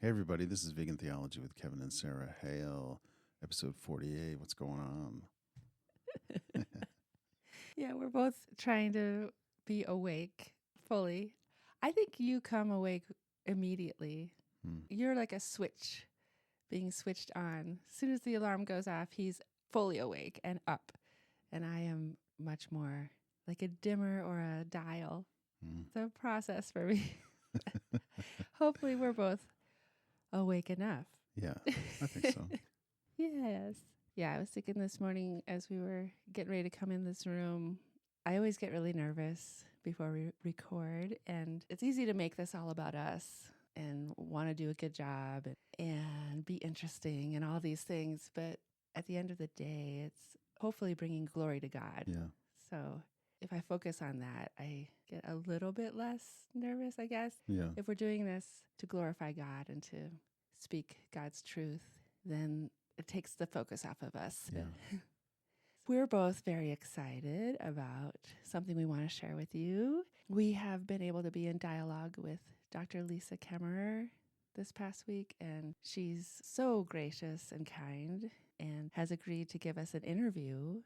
Hey everybody, this is Vegan Theology with Kevin and Sarah Hale, episode 48. What's going on? Yeah, we're both trying to be awake fully. I think you come awake immediately. You're like a switch being switched on. As soon as the alarm goes off, he's fully awake and up. And I am much more like a dimmer or a dial. It's a process for me. Hopefully we're both awake enough. Yeah, I think so. Yes. Yeah, I was thinking this morning as we were getting ready to come in this room, I always get really nervous before we record, and it's easy to make this all about us and want to do a good job and be interesting and all these things. But at the end of the day, it's hopefully bringing glory to God. Yeah. So if I focus on that, I get a little bit less nervous, I guess. Yeah. If we're doing this to glorify God and to speak God's truth, then it takes the focus off of us. Yeah. We're both very excited about something we want to share with you. We have been able to be in dialogue with Dr. Lisa Kemmerer this past week, and she's so gracious and kind and has agreed to give us an interview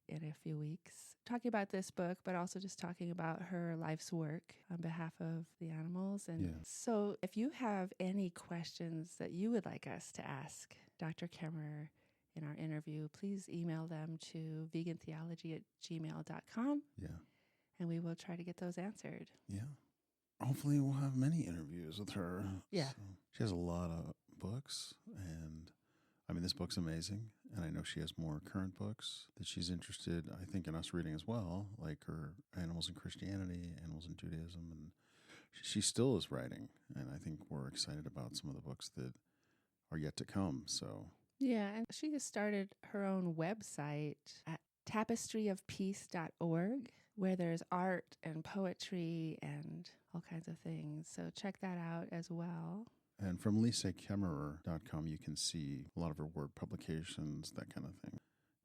in a few weeks, talking about this book, but also just talking about her life's work on behalf of the animals. And so if you have any questions that you would like us to ask Dr. Kemmerer in our interview, please email them to vegantheology@gmail.com. Yeah. And we will try to get those answered. Yeah. Hopefully we'll have many interviews with her. Yeah. So she has a lot of books, and I mean, this book's amazing. And I know she has more current books that she's interested, I think, in us reading as well, like her Animals in Christianity, Animals in Judaism. And she still is writing. And I think we're excited about some of the books that are yet to come. So yeah, and she has started her own website at tapestryofpeace.org, where there's art and poetry and all kinds of things. So check that out as well. And from lisakemmerer.com, you can see a lot of her word publications, that kind of thing.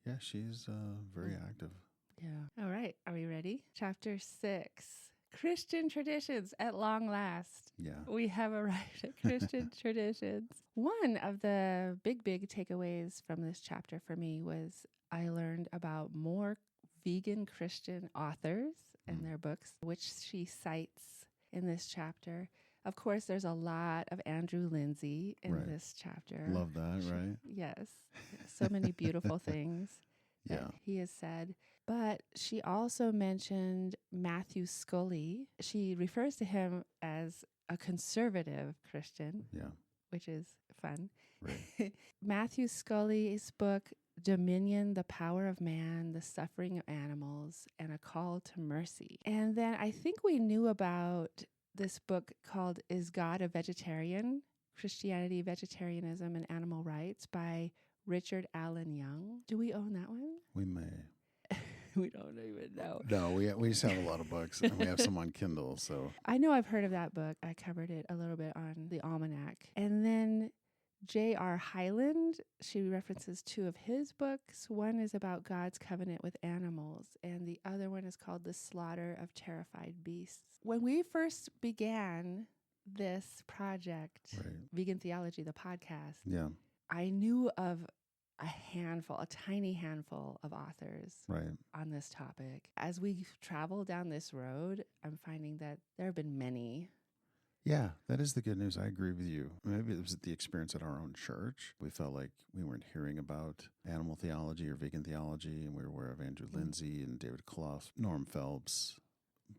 Yeah, she's very active. Yeah. All right. Are we ready? Chapter 6. Christian traditions at long last. Yeah. We have arrived at Christian traditions. One of the big takeaways from this chapter for me was I learned about more vegan Christian authors and their books, which she cites in this chapter. Of course, there's a lot of Andrew Lindsay in this chapter. Love that, right? Yes. So many beautiful things. Yeah. He has said. But she also mentioned Matthew Scully. She refers to him as a conservative Christian, which is fun. Right. Matthew Scully's book, Dominion, the Power of Man, the Suffering of Animals, and a Call to Mercy. And then I think we knew about this book called Is God a Vegetarian? Christianity, Vegetarianism, and Animal Rights by Richard Allen Young. Do we own that one? We may. We don't even know. No, we just have a lot of books, and we have some on Kindle. So I know I've heard of that book. I covered it a little bit on the Almanac. And then J.R. Hyland, she references two of his books. One is about God's covenant with animals, and the other one is called The Slaughter of Terrified Beasts. When we first began this project, Vegan Theology, the podcast, I knew of a tiny handful of authors on this topic. As we travel down this road, I'm finding that there have been many. Yeah, that is the good news. I agree with you. Maybe it was the experience at our own church. We felt like we weren't hearing about animal theology or vegan theology, and we were aware of Andrew Lindsay and David Clough, Norm Phelps.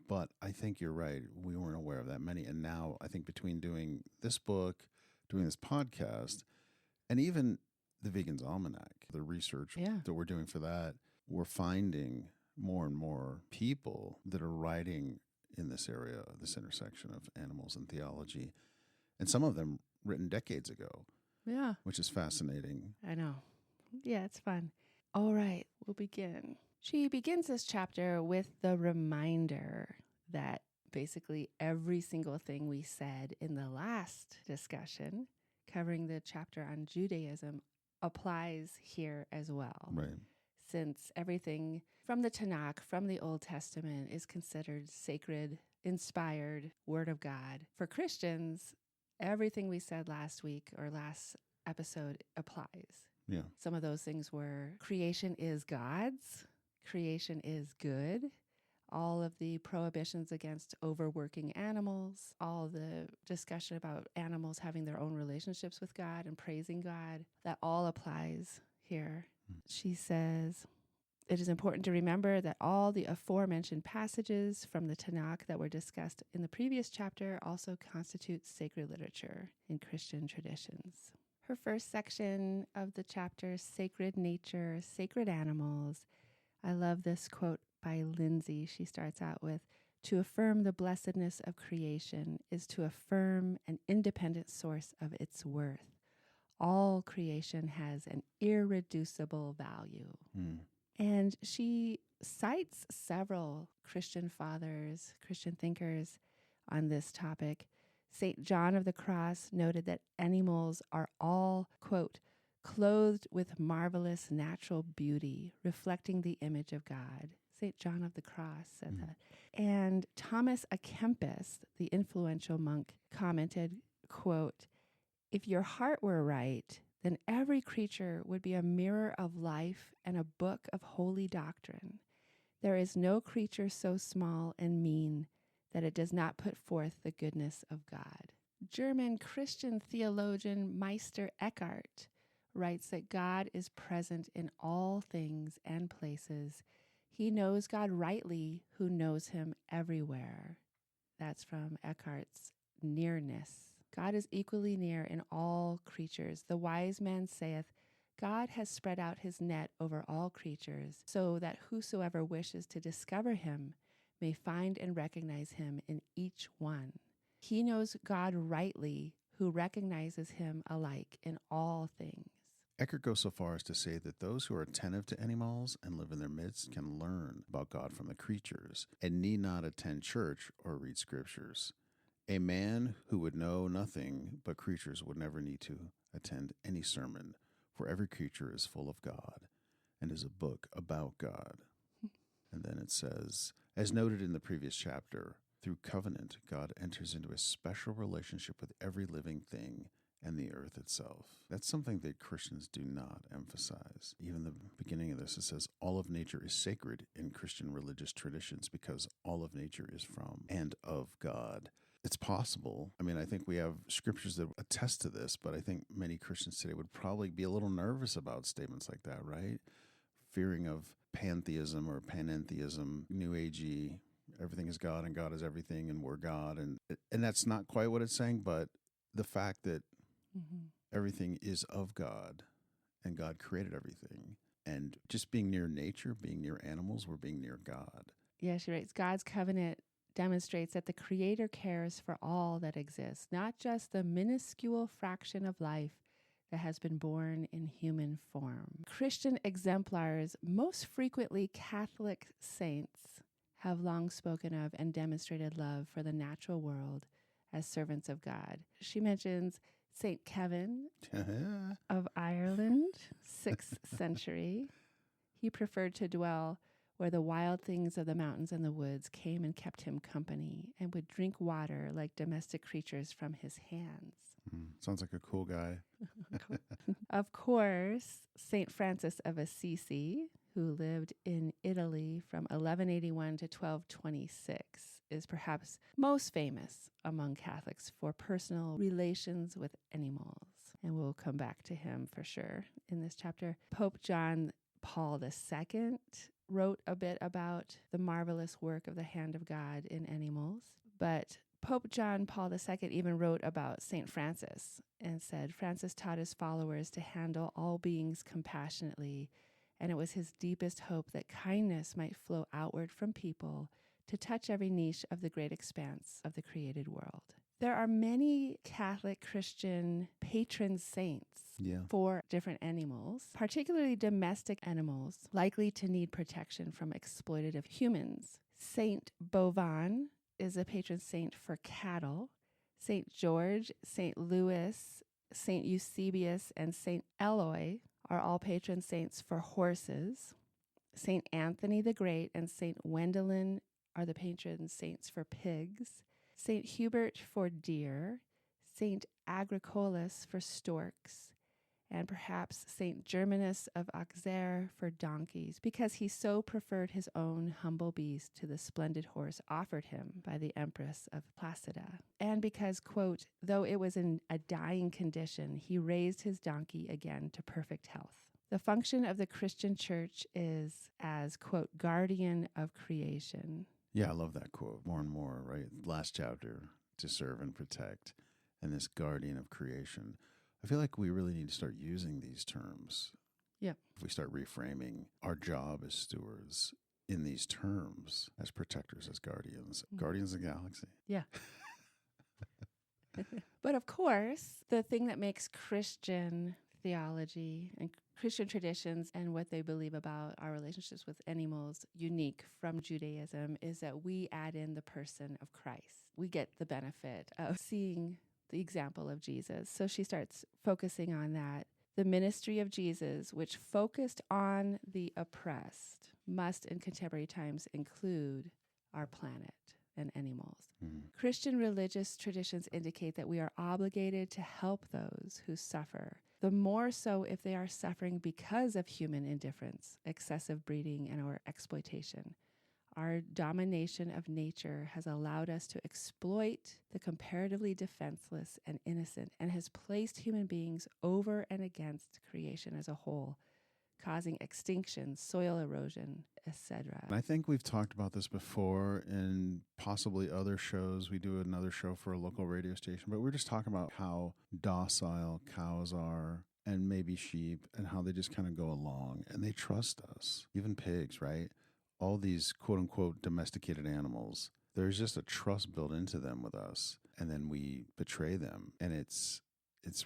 But I think you're right. We weren't aware of that many. And now I think between doing this book, doing this podcast, and even the Vegan's Almanac, the research that we're doing for that, we're finding more and more people that are writing in this area, this intersection of animals and theology, and some of them written decades ago. Yeah. Which is fascinating. I know. Yeah, it's fun. All right, we'll begin. She begins this chapter with the reminder that basically every single thing we said in the last discussion, covering the chapter on Judaism, applies here as well. Right. Since everything from the Tanakh, from the Old Testament, is considered sacred, inspired Word of God. For Christians, everything we said last week or last episode applies. Yeah. Some of those things were creation is God's, creation is good, all of the prohibitions against overworking animals, all the discussion about animals having their own relationships with God and praising God, that all applies here. She says, it is important to remember that all the aforementioned passages from the Tanakh that were discussed in the previous chapter also constitute sacred literature in Christian traditions. Her first section of the chapter, Sacred Nature, Sacred Animals. I love this quote by Lindsay. She starts out with, to affirm the blessedness of creation is to affirm an independent source of its worth. All creation has an irreducible value. And she cites several Christian fathers, Christian thinkers on this topic. St. John of the Cross noted that animals are all, quote, clothed with marvelous natural beauty, reflecting the image of God. St. John of the Cross said that. And Thomas à Kempis, the influential monk, commented, quote, if your heart were right, then every creature would be a mirror of life and a book of holy doctrine. There is no creature so small and mean that it does not put forth the goodness of God. German Christian theologian Meister Eckhart writes that God is present in all things and places. He knows God rightly who knows him everywhere. That's from Eckhart's Nearness. God is equally near in all creatures. The wise man saith, God has spread out his net over all creatures, so that whosoever wishes to discover him may find and recognize him in each one. He knows God rightly, who recognizes him alike in all things. Eckhart goes so far as to say that those who are attentive to animals and live in their midst can learn about God from the creatures and need not attend church or read scriptures. A man who would know nothing but creatures would never need to attend any sermon, for every creature is full of God and is a book about God. And then it says, as noted in the previous chapter, through covenant, God enters into a special relationship with every living thing and the earth itself. That's something that Christians do not emphasize. Even the beginning of this, it says, all of nature is sacred in Christian religious traditions because all of nature is from and of God. It's possible. I mean, I think we have scriptures that attest to this, but I think many Christians today would probably be a little nervous about statements like that, right? Fearing of pantheism or panentheism, New Agey, everything is God and God is everything and we're God. And that's not quite what it's saying, but the fact that everything is of God and God created everything. And just being near nature, being near animals, we're being near God. Yeah, she writes, God's covenant demonstrates that the Creator cares for all that exists, not just the minuscule fraction of life that has been born in human form. Christian exemplars, most frequently Catholic saints, have long spoken of and demonstrated love for the natural world as servants of God. She mentions St. Kevin of Ireland, 6th century. He preferred to dwell where the wild things of the mountains and the woods came and kept him company and would drink water like domestic creatures from his hands. Sounds like a cool guy. Of course, St. Francis of Assisi, who lived in Italy from 1181 to 1226, is perhaps most famous among Catholics for personal relations with animals. And we'll come back to him for sure in this chapter. Pope John Paul II wrote a bit about the marvelous work of the hand of God in animals. But Pope John Paul II even wrote about St. Francis and said, Francis taught his followers to handle all beings compassionately, and it was his deepest hope that kindness might flow outward from people to touch every niche of the great expanse of the created world. There are many Catholic Christian patron saints for different animals, particularly domestic animals, likely to need protection from exploitative humans. Saint Bovon is a patron saint for cattle. Saint George, Saint Louis, Saint Eusebius, and Saint Eloi are all patron saints for horses. Saint Anthony the Great and Saint Wendelin are the patron saints for pigs. Saint Hubert for deer. Saint Agricolas for storks, and perhaps Saint Germanus of Auxerre for donkeys, because he so preferred his own humble beast to the splendid horse offered him by the Empress of Placida, and because, quote, though it was in a dying condition, he raised his donkey again to perfect health. The function of the Christian church is as, quote, guardian of creation. Yeah, I love that quote more and more, right? Last chapter, to serve and protect, and this guardian of creation. I feel like we really need to start using these terms. Yeah. If we start reframing our job as stewards in these terms, as protectors, as guardians, guardians of the galaxy. Yeah. But of course, the thing that makes Christian theology and Christian traditions and what they believe about our relationships with animals unique from Judaism is that we add in the person of Christ. We get the benefit of seeing the example of Jesus. So she starts focusing on that. The ministry of Jesus, which focused on the oppressed, must in contemporary times include our planet and animals. Christian religious traditions indicate that we are obligated to help those who suffer, the more so if they are suffering because of human indifference, excessive breeding, and or exploitation. Our domination of nature has allowed us to exploit the comparatively defenseless and innocent and has placed human beings over and against creation as a whole, causing extinction, soil erosion, etc. I think we've talked about this before in possibly other shows. We do another show for a local radio station, but we're just talking about how docile cows are and maybe sheep and how they just kind of go along and they trust us. Even pigs, right? All these quote unquote domesticated animals, there's just a trust built into them with us. And then we betray them. And it's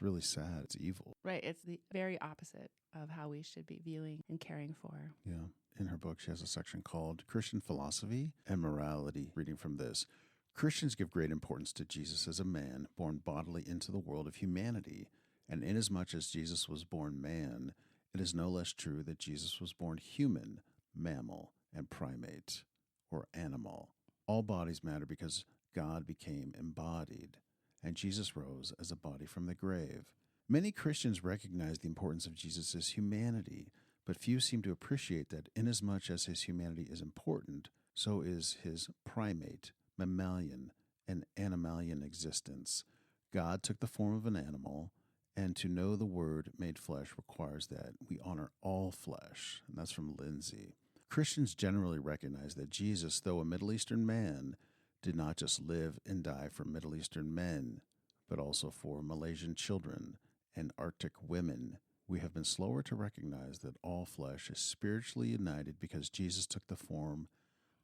really sad. It's evil. Right. It's the very opposite of how we should be viewing and caring for. Yeah. In her book, she has a section called Christian Philosophy and Morality. Reading from this, Christians give great importance to Jesus as a man born bodily into the world of humanity. And inasmuch as Jesus was born man, it is no less true that Jesus was born human, mammal, and primate, or animal. All bodies matter because God became embodied, and Jesus rose as a body from the grave. Many Christians recognize the importance of Jesus' humanity, but few seem to appreciate that inasmuch as his humanity is important, so is his primate, mammalian, and animalian existence. God took the form of an animal, and to know the Word made flesh requires that we honor all flesh. And that's from Lindsay. Christians generally recognize that Jesus, though a Middle Eastern man, did not just live and die for Middle Eastern men, but also for Malaysian children and Arctic women. We have been slower to recognize that all flesh is spiritually united because Jesus took the form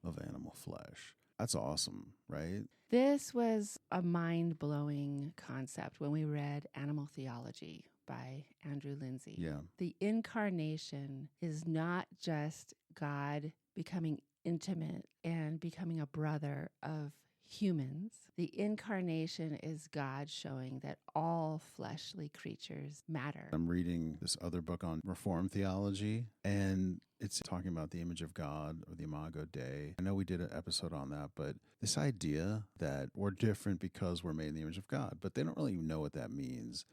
of animal flesh. That's awesome, right? This was a mind-blowing concept when we read Animal Theology by Andrew Lindsay. Yeah. The incarnation is not just God becoming intimate and becoming a brother of humans. The incarnation is God showing that all fleshly creatures matter. I'm reading this other book on Reformed theology, and it's talking about the image of God or the Imago Dei. I know we did an episode on that, but this idea that we're different because we're made in the image of God, but they don't really know what that means.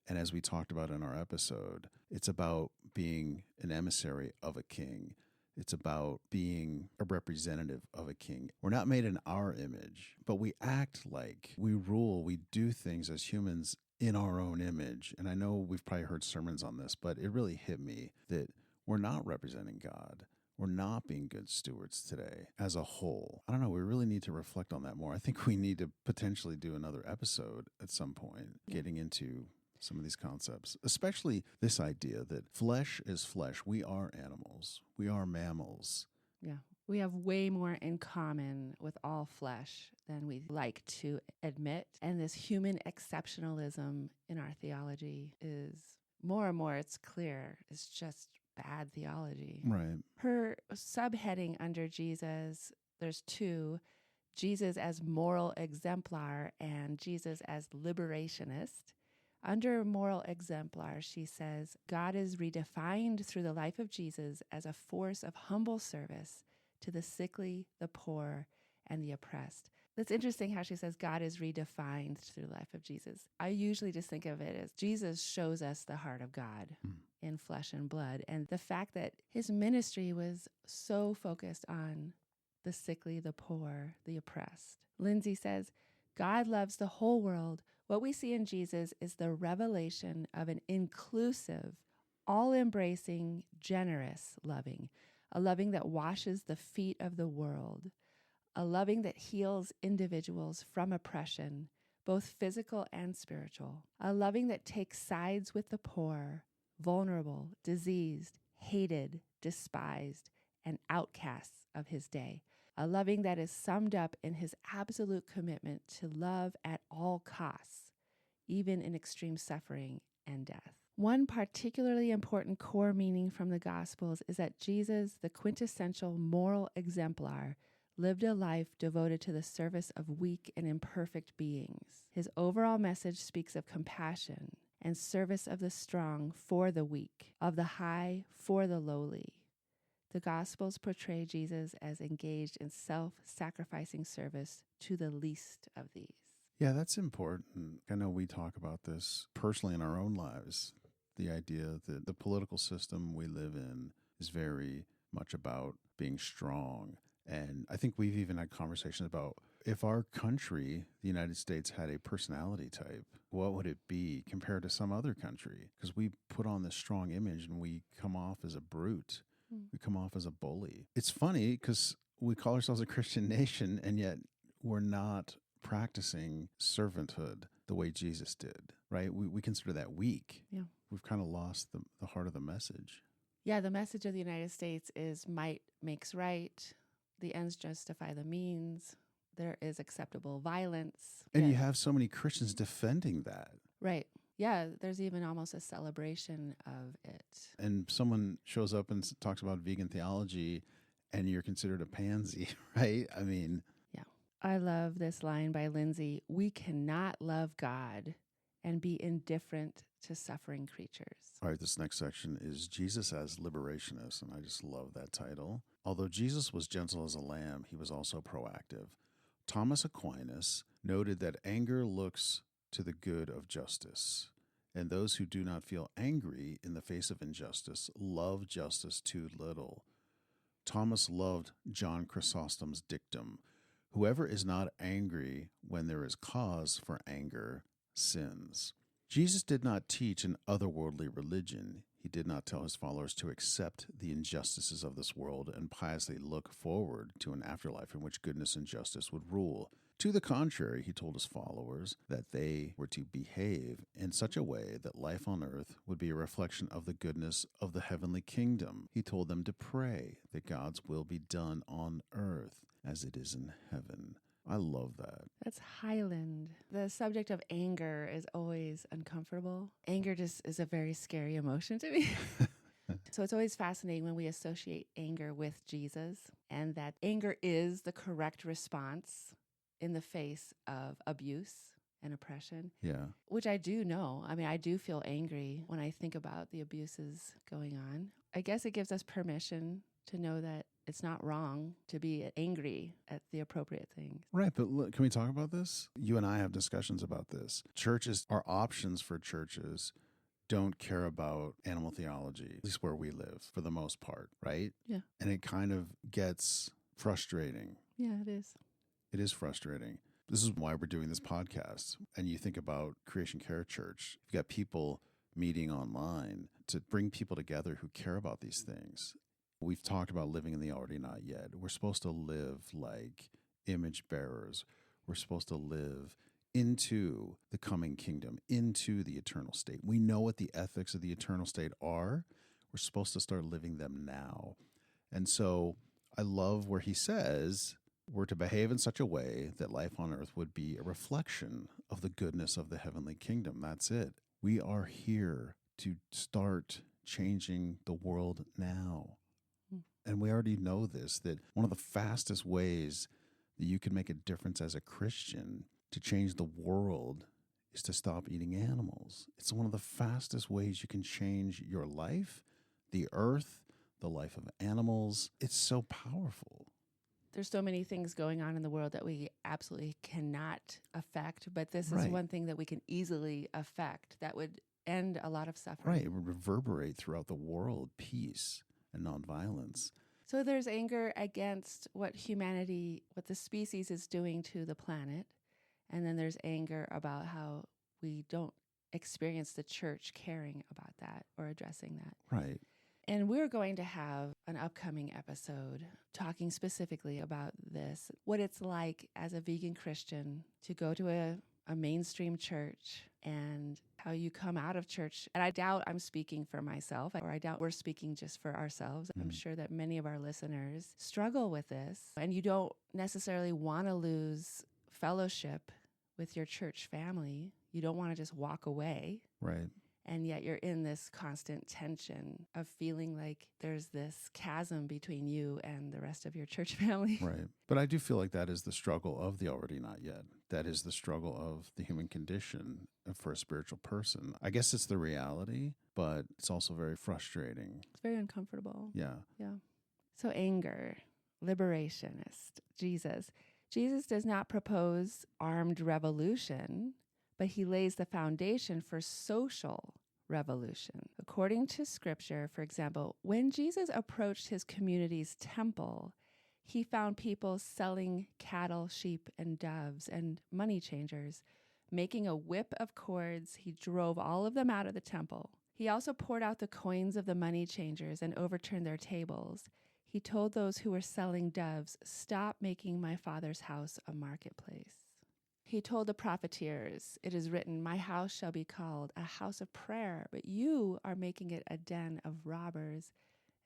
And as we talked about in our episode, it's about being an emissary of a king. It's about being a representative of a king. We're not made in our image, but we act like we rule. We do things as humans in our own image. And I know we've probably heard sermons on this, but it really hit me that we're not representing God. We're not being good stewards today as a whole. I don't know. We really need to reflect on that more. I think we need to potentially do another episode at some point, getting into some of these concepts, especially this idea that flesh is flesh. We are animals. We are mammals. Yeah. We have way more in common with all flesh than we like to admit. And this human exceptionalism in our theology is more and more, it's clear, it's just bad theology. Right. Her subheading under Jesus, there's two: Jesus as moral exemplar and Jesus as liberationist. Under moral exemplar, she says, God is redefined through the life of Jesus as a force of humble service to the sickly, the poor, and the oppressed. It's interesting how she says God is redefined through the life of Jesus. I usually just think of it as Jesus shows us the heart of God in flesh and blood. And the fact that his ministry was so focused on the sickly, the poor, the oppressed. Lindsay says, God loves the whole world. What we see in Jesus is the revelation of an inclusive, all-embracing, generous loving, a loving that washes the feet of the world, a loving that heals individuals from oppression, both physical and spiritual, a loving that takes sides with the poor, vulnerable, diseased, hated, despised, and outcasts of his day, a loving that is summed up in his absolute commitment to love at all costs, even in extreme suffering and death. One particularly important core meaning from the Gospels is that Jesus, the quintessential moral exemplar, lived a life devoted to the service of weak and imperfect beings. His overall message speaks of compassion and service of the strong for the weak, of the high for the lowly. The Gospels portray Jesus as engaged in self-sacrificing service to the least of these. Yeah, that's important. I know we talk about this personally in our own lives. The idea that the political system we live in is very much about being strong. And I think we've even had conversations about if our country, the United States, had a personality type, what would it be compared to some other country? Because we put on this strong image and we come off as a brute. We come off as a bully. It's funny because we call ourselves a Christian nation, and yet we're not practicing servanthood the way Jesus did, right? We consider that weak. Yeah. We've kind of lost the heart of the message. Yeah, the message of the United States is might makes right. The ends justify the means. There is acceptable violence. And you have so many Christians defending that. Right. Yeah, there's even almost a celebration of it. And someone shows up and talks about vegan theology, and you're considered a pansy, right? I mean... Yeah. I love this line by Lindsay. We cannot love God and be indifferent to suffering creatures. All right, this next section is Jesus as Liberationist, and I just love that title. Although Jesus was gentle as a lamb, he was also proactive. Thomas Aquinas noted that anger looks to the good of justice, and those who do not feel angry in the face of injustice love justice too little. Thomas loved John Chrysostom's dictum, whoever is not angry when there is cause for anger sins. Jesus did not teach an otherworldly religion. He did not tell his followers to accept the injustices of this world and piously look forward to an afterlife in which goodness and justice would rule. To the contrary, he told his followers that they were to behave in such a way that life on earth would be a reflection of the goodness of the heavenly kingdom. He told them to pray that God's will be done on earth as it is in heaven. I love that. That's Highland. The subject of anger is always uncomfortable. Anger just is a very scary emotion to me. So it's always fascinating when we associate anger with Jesus, and that anger is the correct response in the face of abuse and oppression. Yeah. Which I do know. I mean, I do feel angry when I think about the abuses going on. I guess it gives us permission to know that it's not wrong to be angry at the appropriate things. Right, but look, can we talk about this? You and I have discussions about this. Churches, our options for churches don't care about animal theology, at least where we live, for the most part, right? Yeah. And it kind of gets frustrating. Yeah, it is. It is frustrating. This is why we're doing this podcast. And you think about Creation Care Church, you've got people meeting online to bring people together who care about these things. We've talked about living in the already not yet. We're supposed to live like image bearers. We're supposed to live into the coming kingdom, into the eternal state. We know what the ethics of the eternal state are. We're supposed to start living them now. And so I love where he says we're to behave in such a way that life on earth would be a reflection of the goodness of the heavenly kingdom. That's it. We are here to start changing the world now. And we already know this, that one of the fastest ways that you can make a difference as a Christian to change the world is to stop eating animals. It's one of the fastest ways you can change your life, the earth, the life of animals. It's so powerful. there's so many things going on in the world that we absolutely cannot affect, but this is Right. one thing that we can easily affect that would end a lot of suffering. Right. It would reverberate throughout the world, peace and nonviolence. So there's anger against what humanity, what the species is doing to the planet. And then there's anger about how we don't experience the church caring about that or addressing that. Right. And we're going to have an upcoming episode talking specifically about this, what it's like as a vegan Christian to go to a mainstream church and how you come out of church. And I doubt I'm speaking for myself, or I doubt we're speaking just for ourselves. I'm sure that many of our listeners struggle with this, and you don't necessarily want to lose fellowship with your church family. You don't want to just walk away. Right. And yet you're in this constant tension of feeling like there's this chasm between you and the rest of your church family. Right. But I do feel like that is the struggle of the already not yet. That is the struggle of the human condition for a spiritual person. I guess it's the reality, but it's also very frustrating. It's very uncomfortable. Yeah. Yeah. So anger, liberationist, Jesus. Jesus does not propose armed revolution, but he lays the foundation for social revolution. According to scripture, for example, when Jesus approached his community's temple, he found people selling cattle, sheep, and doves and money changers. Making a whip of cords, he drove all of them out of the temple. He also poured out the coins of the money changers and overturned their tables. He told those who were selling doves, "Stop making my Father's house a marketplace." He told the profiteers, "It is written, my house shall be called a house of prayer, but you are making it a den of robbers."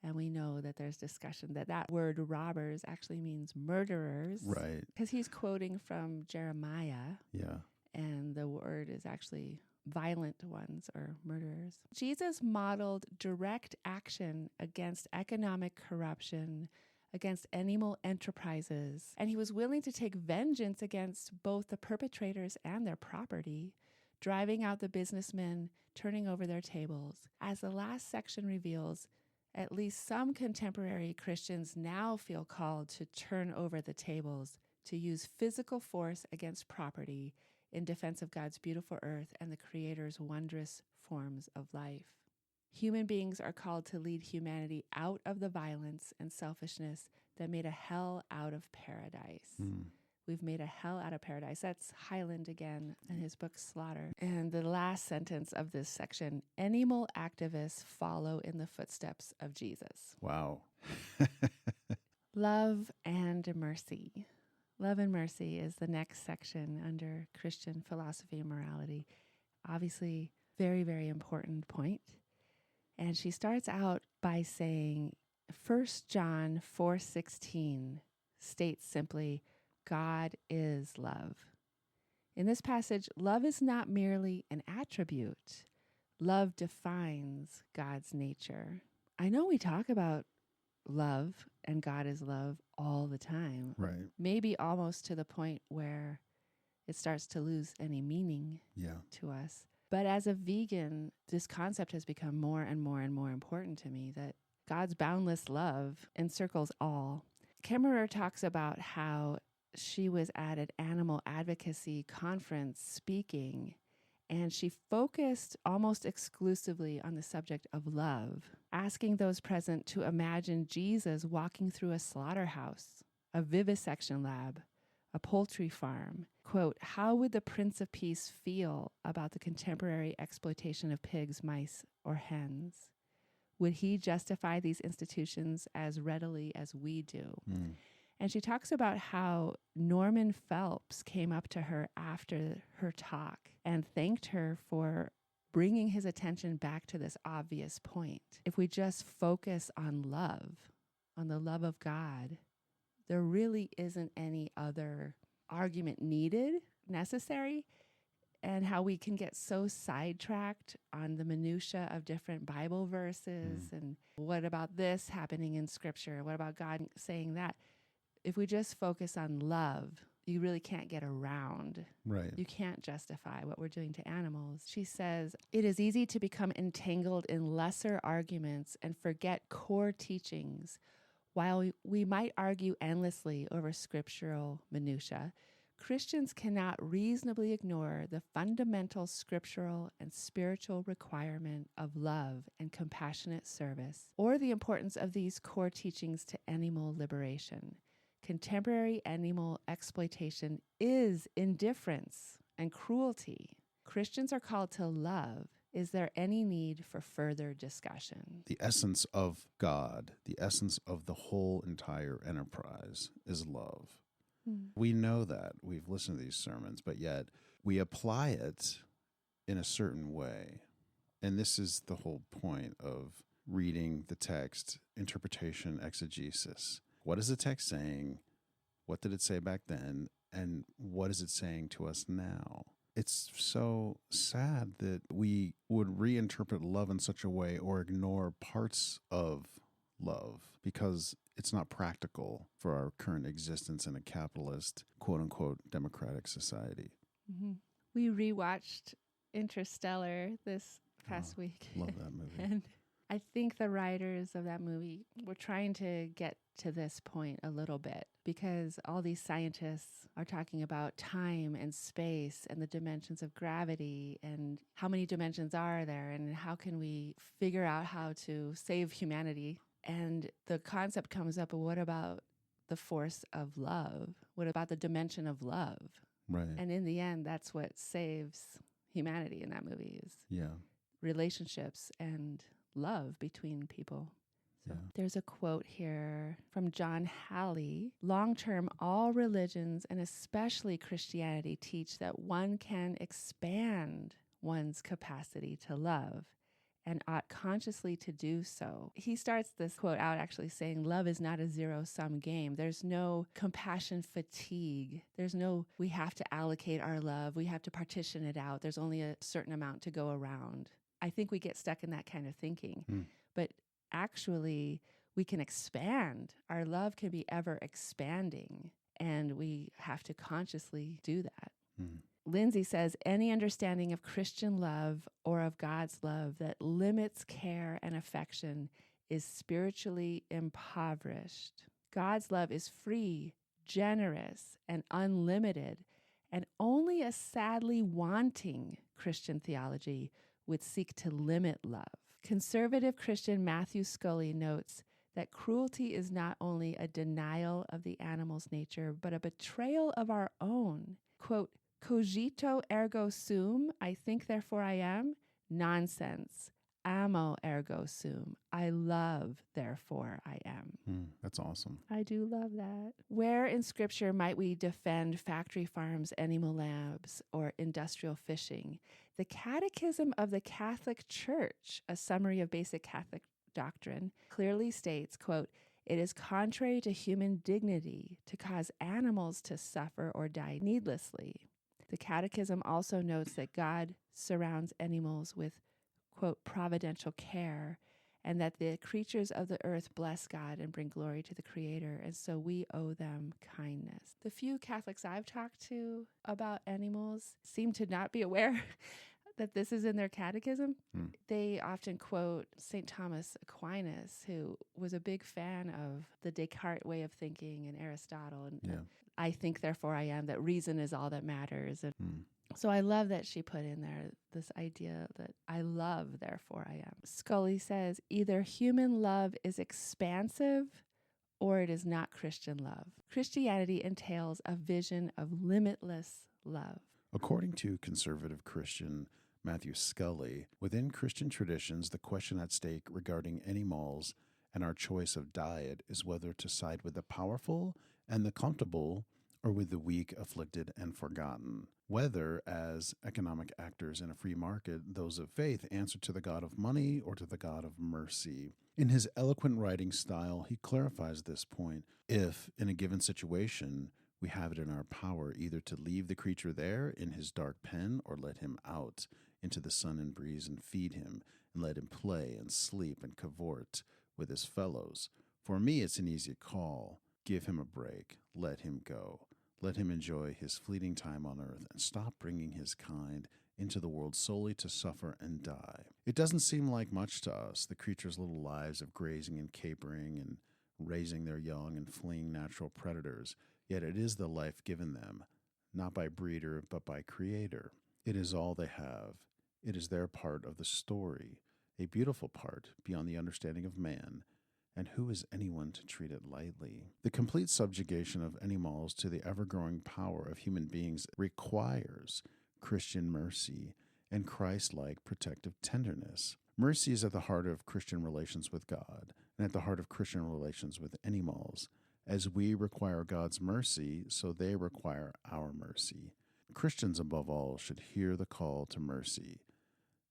And we know that there's discussion that that word robbers actually means murderers. Right. Because he's quoting from Jeremiah. Yeah. And the word is actually violent ones or murderers. Jesus modeled direct action against economic corruption, against animal enterprises, and he was willing to take vengeance against both the perpetrators and their property, driving out the businessmen, turning over their tables. As the last section reveals, at least some contemporary Christians now feel called to turn over the tables, to use physical force against property in defense of God's beautiful earth and the Creator's wondrous forms of life. Human beings are called to lead humanity out of the violence and selfishness that made a hell out of paradise. We've made a hell out of paradise. That's Highland again in his book Slaughter. And the last sentence of this section, animal activists follow in the footsteps of Jesus. Wow. Love and mercy. Love and mercy is the next section under Christian philosophy and morality. Obviously, very, very important point. And she starts out by saying, 1 John 4:16 states simply, God is love. In this passage, love is not merely an attribute. Love defines God's nature. I know we talk about love and God is love all the time. Right. Maybe almost to the point where it starts to lose any meaning to us. But as a vegan, this concept has become more and more and more important to me, that God's boundless love encircles all. Kemmerer talks about how she was at an animal advocacy conference speaking, and she focused almost exclusively on the subject of love, asking those present to imagine Jesus walking through a slaughterhouse, a vivisection lab, a poultry farm. Quote, how would the Prince of Peace feel about the contemporary exploitation of pigs, mice, or hens? Would he justify these institutions as readily as we do? And she talks about how Norman Phelps came up to her after her talk and thanked her for bringing his attention back to this obvious point. If we just focus on love, on the love of God, there really isn't any other argument necessary, and how we can get so sidetracked on the minutia of different Bible verses and what about this happening in Scripture? What about God saying that? If we just focus on love, you really can't get around. Right. You can't justify what we're doing to animals. She says, it is easy to become entangled in lesser arguments and forget core teachings While we might argue endlessly over scriptural minutia, Christians cannot reasonably ignore the fundamental scriptural and spiritual requirement of love and compassionate service, or the importance of these core teachings to animal liberation. Contemporary animal exploitation is indifference and cruelty. Christians are called to love. Is there any need for further discussion? The essence of God, the essence of the whole entire enterprise is love. We know that. We've listened to these sermons, but yet we apply it in a certain way. And this is the whole point of reading the text, interpretation, exegesis. What is the text saying? What did it say back then? And what is it saying to us now? It's so sad that we would reinterpret love in such a way or ignore parts of love because it's not practical for our current existence in a capitalist, quote-unquote, democratic society. Mm-hmm. We rewatched Interstellar this past week. Love that movie. And I think the writers of that movie were trying to get to this point a little bit because all these scientists are talking about time and space and the dimensions of gravity and how many dimensions are there and how can we figure out how to save humanity. And the concept comes up, what about the force of love? What about the dimension of love? Right. And in the end, that's what saves humanity in that movie is relationships and love between people. So there's a quote here from John Halley. Long-term, all religions, and especially Christianity, teach that one can expand one's capacity to love and ought consciously to do so. He starts this quote out actually saying, love is not a zero-sum game. There's no compassion fatigue. There's no, we have to allocate our love. We have to partition it out. There's only a certain amount to go around. I think we get stuck in that kind of thinking. But actually, we can expand. Our love can be ever expanding, and we have to consciously do that. Lindsay says, any understanding of Christian love or of God's love that limits care and affection is spiritually impoverished. God's love is free, generous, and unlimited, and only a sadly wanting Christian theology would seek to limit love. Conservative Christian Matthew Scully notes that cruelty is not only a denial of the animal's nature, but a betrayal of our own. Quote, cogito ergo sum, I think therefore I am, nonsense. Amo ergo sum, I love therefore I am. That's awesome. I do love that. Where in Scripture might we defend factory farms, animal labs, or industrial fishing? The Catechism of the Catholic Church, a summary of basic Catholic doctrine, clearly states, quote, it is contrary to human dignity to cause animals to suffer or die needlessly. The Catechism also notes that God surrounds animals with, quote, providential care, and that the creatures of the earth bless God and bring glory to the Creator, and so we owe them kindness. The few Catholics I've talked to about animals seem to not be aware that this is in their catechism. They often quote St. Thomas Aquinas, who was a big fan of the Descartes way of thinking and Aristotle, and I think, therefore I am, that reason is all that matters. And so I love that she put in there this idea that I love, therefore I am. Scully says, either human love is expansive or it is not Christian love. Christianity entails a vision of limitless love. According to conservative Christian Matthew Scully, within Christian traditions, the question at stake regarding anymals and our choice of diet is whether to side with the powerful and the comfortable or with the weak, afflicted, and forgotten. Whether, as economic actors in a free market, those of faith answer to the God of money or to the God of mercy. In his eloquent writing style, he clarifies this point. If, in a given situation, we have it in our power either to leave the creature there in his dark pen or let him out into the sun and breeze and feed him and let him play and sleep and cavort with his fellows. For me, it's an easy call. Give him a break. Let him go. Let him enjoy his fleeting time on earth and stop bringing his kind into the world solely to suffer and die. It doesn't seem like much to us, the creature's little lives of grazing and capering and raising their young and fleeing natural predators, yet it is the life given them, not by breeder, but by creator. It is all they have. It is their part of the story, a beautiful part beyond the understanding of man. And who is anyone to treat it lightly? The complete subjugation of anymals to the ever-growing power of human beings requires Christian mercy and Christ-like protective tenderness. Mercy is at the heart of Christian relations with God and at the heart of Christian relations with animals. As we require God's mercy, so they require our mercy. Christians, above all, should hear the call to mercy.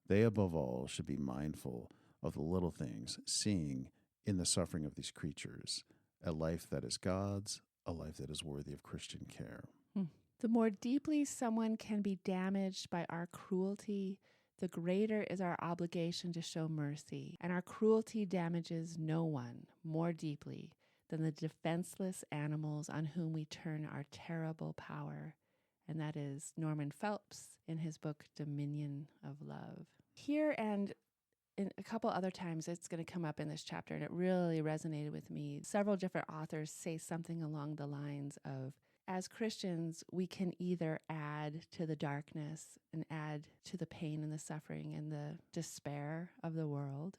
They, above all, should be mindful of the little things, seeing in the suffering of these creatures a life that is God's, a life that is worthy of Christian care. The more deeply someone can be damaged by our cruelty, the greater is our obligation to show mercy. And our cruelty damages no one more deeply than the defenseless animals on whom we turn our terrible power. And that is Norman Phelps in his book, Dominion of Love. Here and in a couple other times, it's going to come up in this chapter, and it really resonated with me. Several different authors say something along the lines of, as Christians, we can either add to the darkness and add to the pain and the suffering and the despair of the world,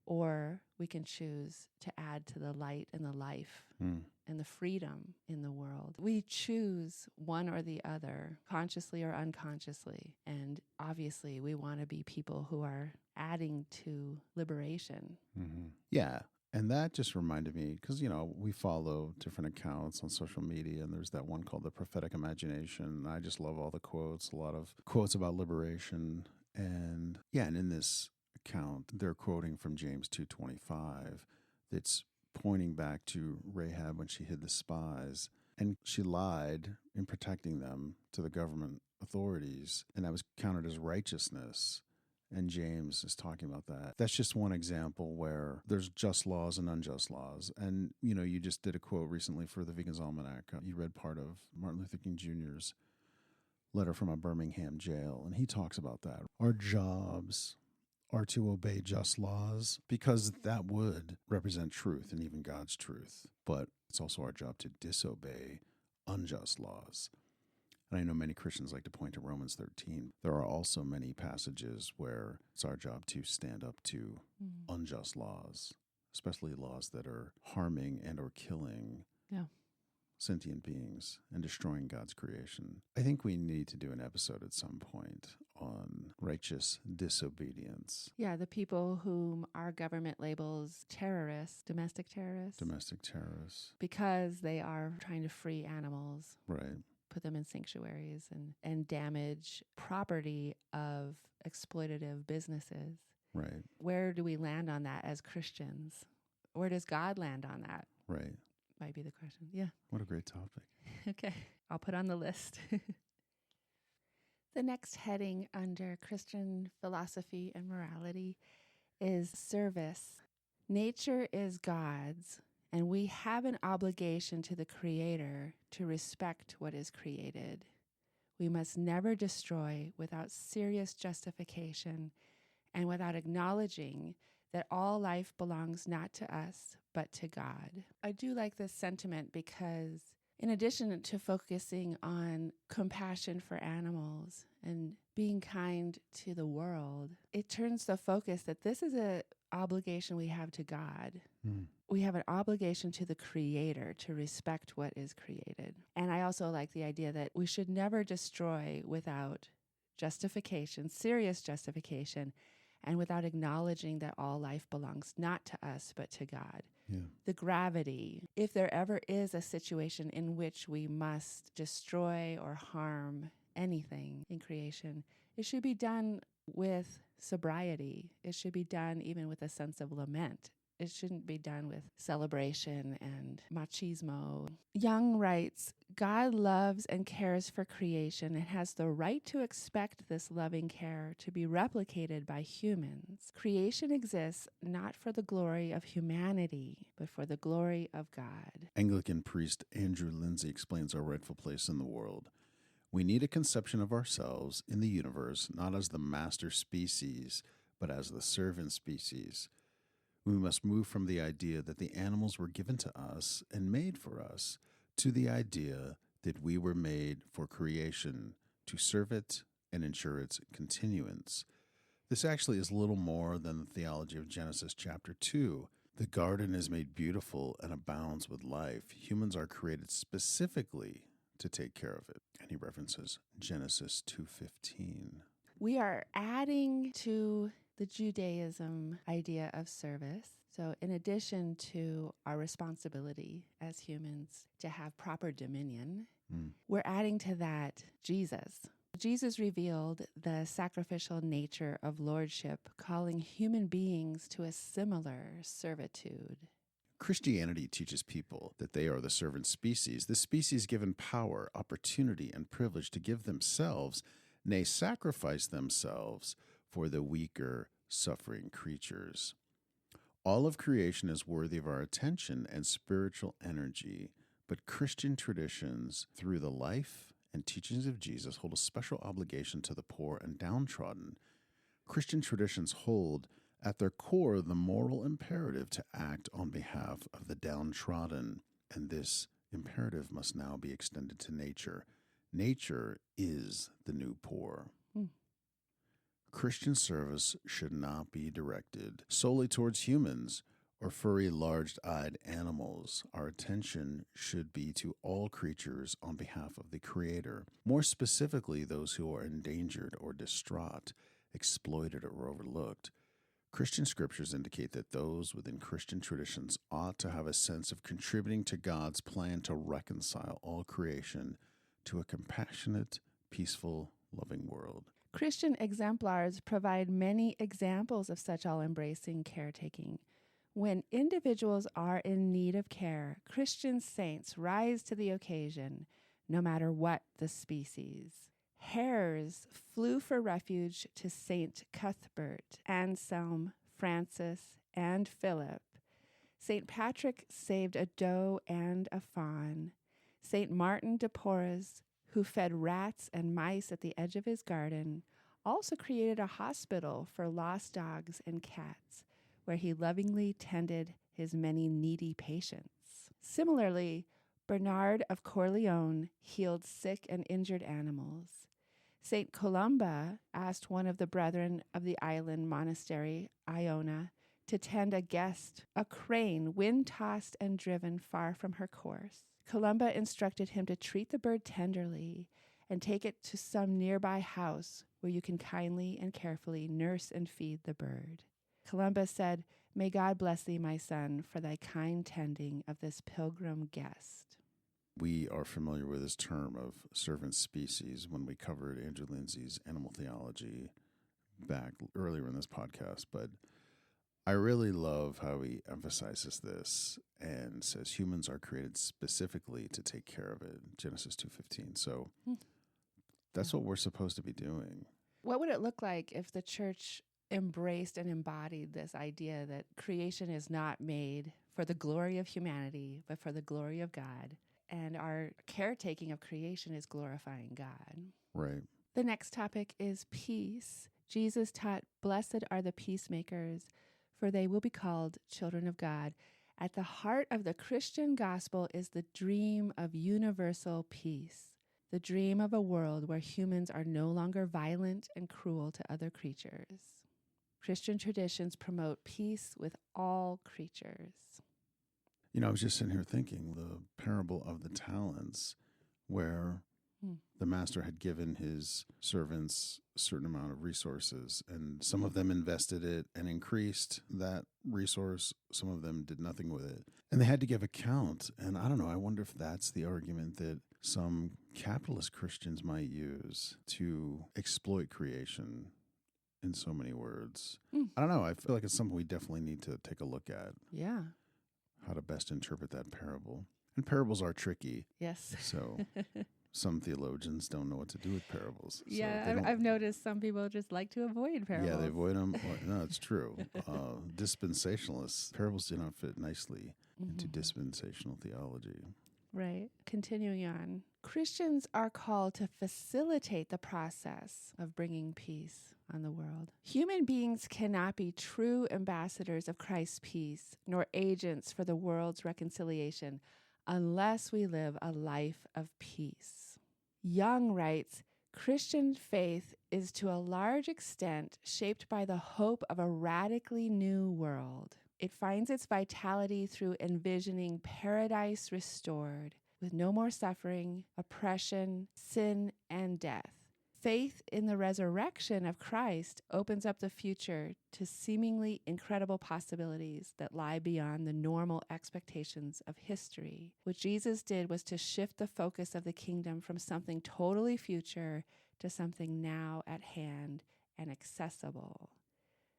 or we can choose to add to the light and the life and the freedom in the world. We choose one or the other, consciously or unconsciously. And obviously, we want to be people who are adding to liberation. Mm-hmm. Yeah. And that just reminded me, because, we follow different accounts on social media, and there's that one called The Prophetic Imagination. I just love all the quotes, a lot of quotes about liberation. And in this account, they're quoting from James 2:25 that's pointing back to Rahab when she hid the spies. And she lied in protecting them to the government authorities, and that was counted as righteousness. And James is talking about that. That's just one example where there's just laws and unjust laws. And, you just did a quote recently for the Vegan's Almanac. You read part of Martin Luther King Jr.'s letter from a Birmingham jail, and he talks about that. Our jobs are to obey just laws because that would represent truth and even God's truth. But it's also our job to disobey unjust laws. And I know many Christians like to point to Romans 13. There are also many passages where it's our job to stand up to unjust laws, especially laws that are harming and or killing sentient beings and destroying God's creation. I think we need to do an episode at some point on righteous disobedience. Yeah, the people whom our government labels terrorists, domestic terrorists. Domestic terrorists. Because they are trying to free animals. Right. Put them in sanctuaries and damage property of exploitative businesses. Right. Where do we land on that as Christians? Where does God land on that? Right. Might be the question. Yeah. What a great topic. Okay. I'll put on the list. The next heading under Christian philosophy and morality is service. Nature is God's, and we have an obligation to the Creator to respect what is created. We must never destroy without serious justification and without acknowledging that all life belongs not to us, but to God. I do like this sentiment because in addition to focusing on compassion for animals and being kind to the world, it turns the focus that this is an obligation we have to God. We have an obligation to the Creator to respect what is created. And I also like the idea that we should never destroy without justification, serious justification, and without acknowledging that all life belongs not to us, but to God. Yeah. The gravity, if there ever is a situation in which we must destroy or harm anything in creation, it should be done with sobriety. It should be done even with a sense of lament. It shouldn't be done with celebration and machismo. Young writes, God loves and cares for creation and has the right to expect this loving care to be replicated by humans. Creation exists not for the glory of humanity, but for the glory of God. Anglican priest Andrew Lindsay explains our rightful place in the world. We need a conception of ourselves in the universe, not as the master species, but as the servant species. We must move from the idea that the animals were given to us and made for us to the idea that we were made for creation to serve it and ensure its continuance. This actually is little more than the theology of Genesis chapter 2. The garden is made beautiful and abounds with life. Humans are created specifically to take care of it. And he references Genesis 2:15. We are adding to the Judaism idea of service. So in addition to our responsibility as humans to have proper dominion, we're adding to that Jesus. Jesus revealed the sacrificial nature of lordship, calling human beings to a similar servitude. Christianity teaches people that they are the servant species, the species given power, opportunity, and privilege to give themselves, nay, sacrifice themselves for the weaker, suffering creatures. All of creation is worthy of our attention and spiritual energy, but Christian traditions, through the life and teachings of Jesus, hold a special obligation to the poor and downtrodden. Christian traditions hold at their core the moral imperative to act on behalf of the downtrodden, and this imperative must now be extended to nature. Nature is the new poor. Christian service should not be directed solely towards humans or furry, large-eyed animals. Our attention should be to all creatures on behalf of the Creator, more specifically those who are endangered or distraught, exploited or overlooked. Christian scriptures indicate that those within Christian traditions ought to have a sense of contributing to God's plan to reconcile all creation to a compassionate, peaceful, loving world. Christian exemplars provide many examples of such all-embracing caretaking. When individuals are in need of care, Christian saints rise to the occasion, no matter what the species. Hares flew for refuge to St. Cuthbert, Anselm, Francis, and Philip. St. Patrick saved a doe and a fawn. St. Martin de Porres, who fed rats and mice at the edge of his garden, also created a hospital for lost dogs and cats, where he lovingly tended his many needy patients. Similarly, Bernard of Corleone healed sick and injured animals. St. Columba asked one of the brethren of the island monastery, Iona, to tend a guest, a crane, wind-tossed and driven far from her course. Columba instructed him to treat the bird tenderly and take it to some nearby house where you can kindly and carefully nurse and feed the bird. Columba said, "May God bless thee, my son, for thy kind tending of this pilgrim guest." We are familiar with this term of servant species when we covered Andrew Lindsay's animal theology back earlier in this podcast, but I really love how he emphasizes this and says humans are created specifically to take care of it, Genesis 2:15. So that's what we're supposed to be doing. What would it look like if the church embraced and embodied this idea that creation is not made for the glory of humanity, but for the glory of God? And our caretaking of creation is glorifying God. Right. The next topic is peace. Jesus taught, "Blessed are the peacemakers, for they will be called children of God." At the heart of the Christian gospel is the dream of universal peace, the dream of a world where humans are no longer violent and cruel to other creatures. Christian traditions promote peace with all creatures. You know, I was just sitting here thinking the parable of the talents, where the master had given his servants a certain amount of resources, and some of them invested it and increased that resource. Some of them did nothing with it. And they had to give account. And I don't know, I wonder if that's the argument that some capitalist Christians might use to exploit creation in so many words. I don't know. I feel like it's something we definitely need to take a look at. Yeah. How to best interpret that parable. And parables are tricky. Yes. So some theologians don't know what to do with parables. Yeah, I've noticed some people just like to avoid parables. Yeah, they avoid them. No, it's true. Dispensationalists, parables do not fit nicely into dispensational theology. Right. Continuing on. Christians are called to facilitate the process of bringing peace on the world. Human beings cannot be true ambassadors of Christ's peace, nor agents for the world's reconciliation, unless we live a life of peace. Young writes, Christian faith is to a large extent shaped by the hope of a radically new world. It finds its vitality through envisioning paradise restored, with no more suffering, oppression, sin, and death. Faith in the resurrection of Christ opens up the future to seemingly incredible possibilities that lie beyond the normal expectations of history. What Jesus did was to shift the focus of the kingdom from something totally future to something now at hand and accessible.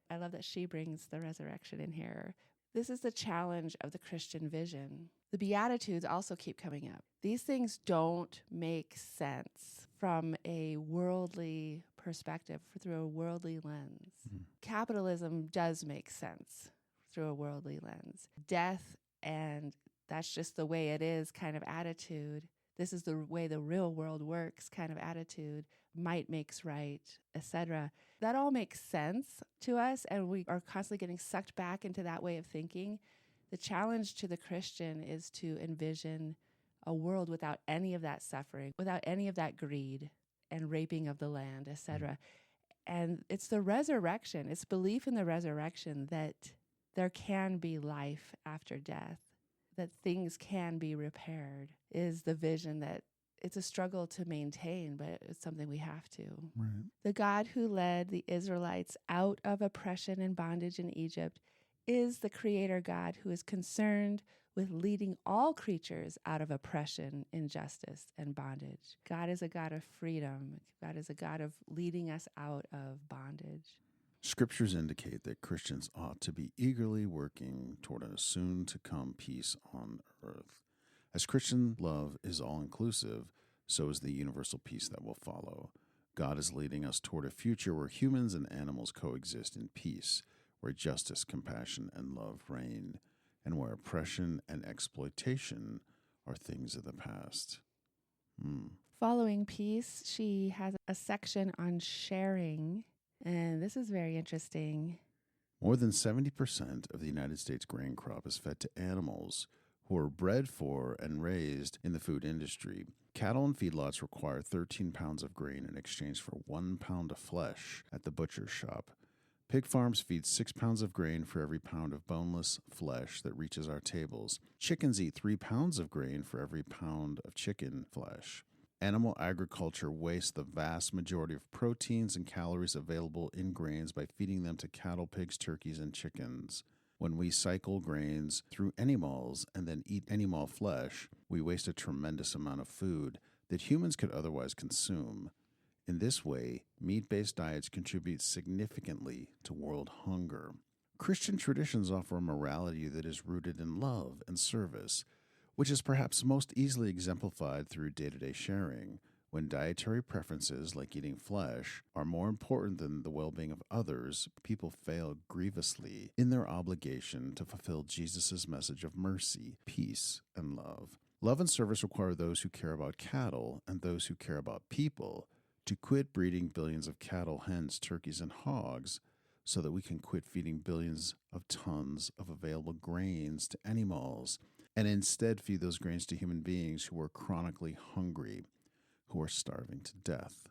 I love that she brings the resurrection in here. This is the challenge of the Christian vision. The Beatitudes also keep coming up. These things don't make sense from a worldly perspective, through a worldly lens. Capitalism does make sense through a worldly lens. Death and that's just the way it is kind of attitude. This is the way the real world works kind of attitude. Might makes right, etc. That all makes sense to us, and we are constantly getting sucked back into that way of thinking. The challenge to the Christian is to envision a world without any of that suffering, without any of that greed and raping of the land, etc. And it's the resurrection, it's belief in the resurrection that there can be life after death, that things can be repaired, is the vision that it's a struggle to maintain, but it's something we have to. Right. The God who led the Israelites out of oppression and bondage in Egypt is the creator God who is concerned with leading all creatures out of oppression, injustice, and bondage. God is a God of freedom. God is a God of leading us out of bondage. Scriptures indicate that Christians ought to be eagerly working toward a soon-to-come peace on earth. As Christian love is all-inclusive, so is the universal peace that will follow. God is leading us toward a future where humans and animals coexist in peace, where justice, compassion, and love reign, and where oppression and exploitation are things of the past. Following peace, she has a section on sharing, and this is very interesting. More than 70% of the United States grain crop is fed to animals who are bred for and raised in the food industry. Cattle and feedlots require 13 pounds of grain in exchange for 1 pound of flesh at the butcher's shop. Pig farms feed 6 pounds of grain for every pound of boneless flesh that reaches our tables. Chickens eat 3 pounds of grain for every pound of chicken flesh. Animal agriculture wastes the vast majority of proteins and calories available in grains by feeding them to cattle, pigs, turkeys, and chickens. When we cycle grains through anymals and then eat animal flesh, we waste a tremendous amount of food that humans could otherwise consume. In this way, meat-based diets contribute significantly to world hunger. Christian traditions offer a morality that is rooted in love and service, which is perhaps most easily exemplified through day-to-day sharing. When dietary preferences, like eating flesh, are more important than the well-being of others, people fail grievously in their obligation to fulfill Jesus' message of mercy, peace, and love. Love and service require those who care about cattle and those who care about people to quit breeding billions of cattle, hens, turkeys, and hogs so that we can quit feeding billions of tons of available grains to animals and instead feed those grains to human beings who are chronically hungry, who are starving to death.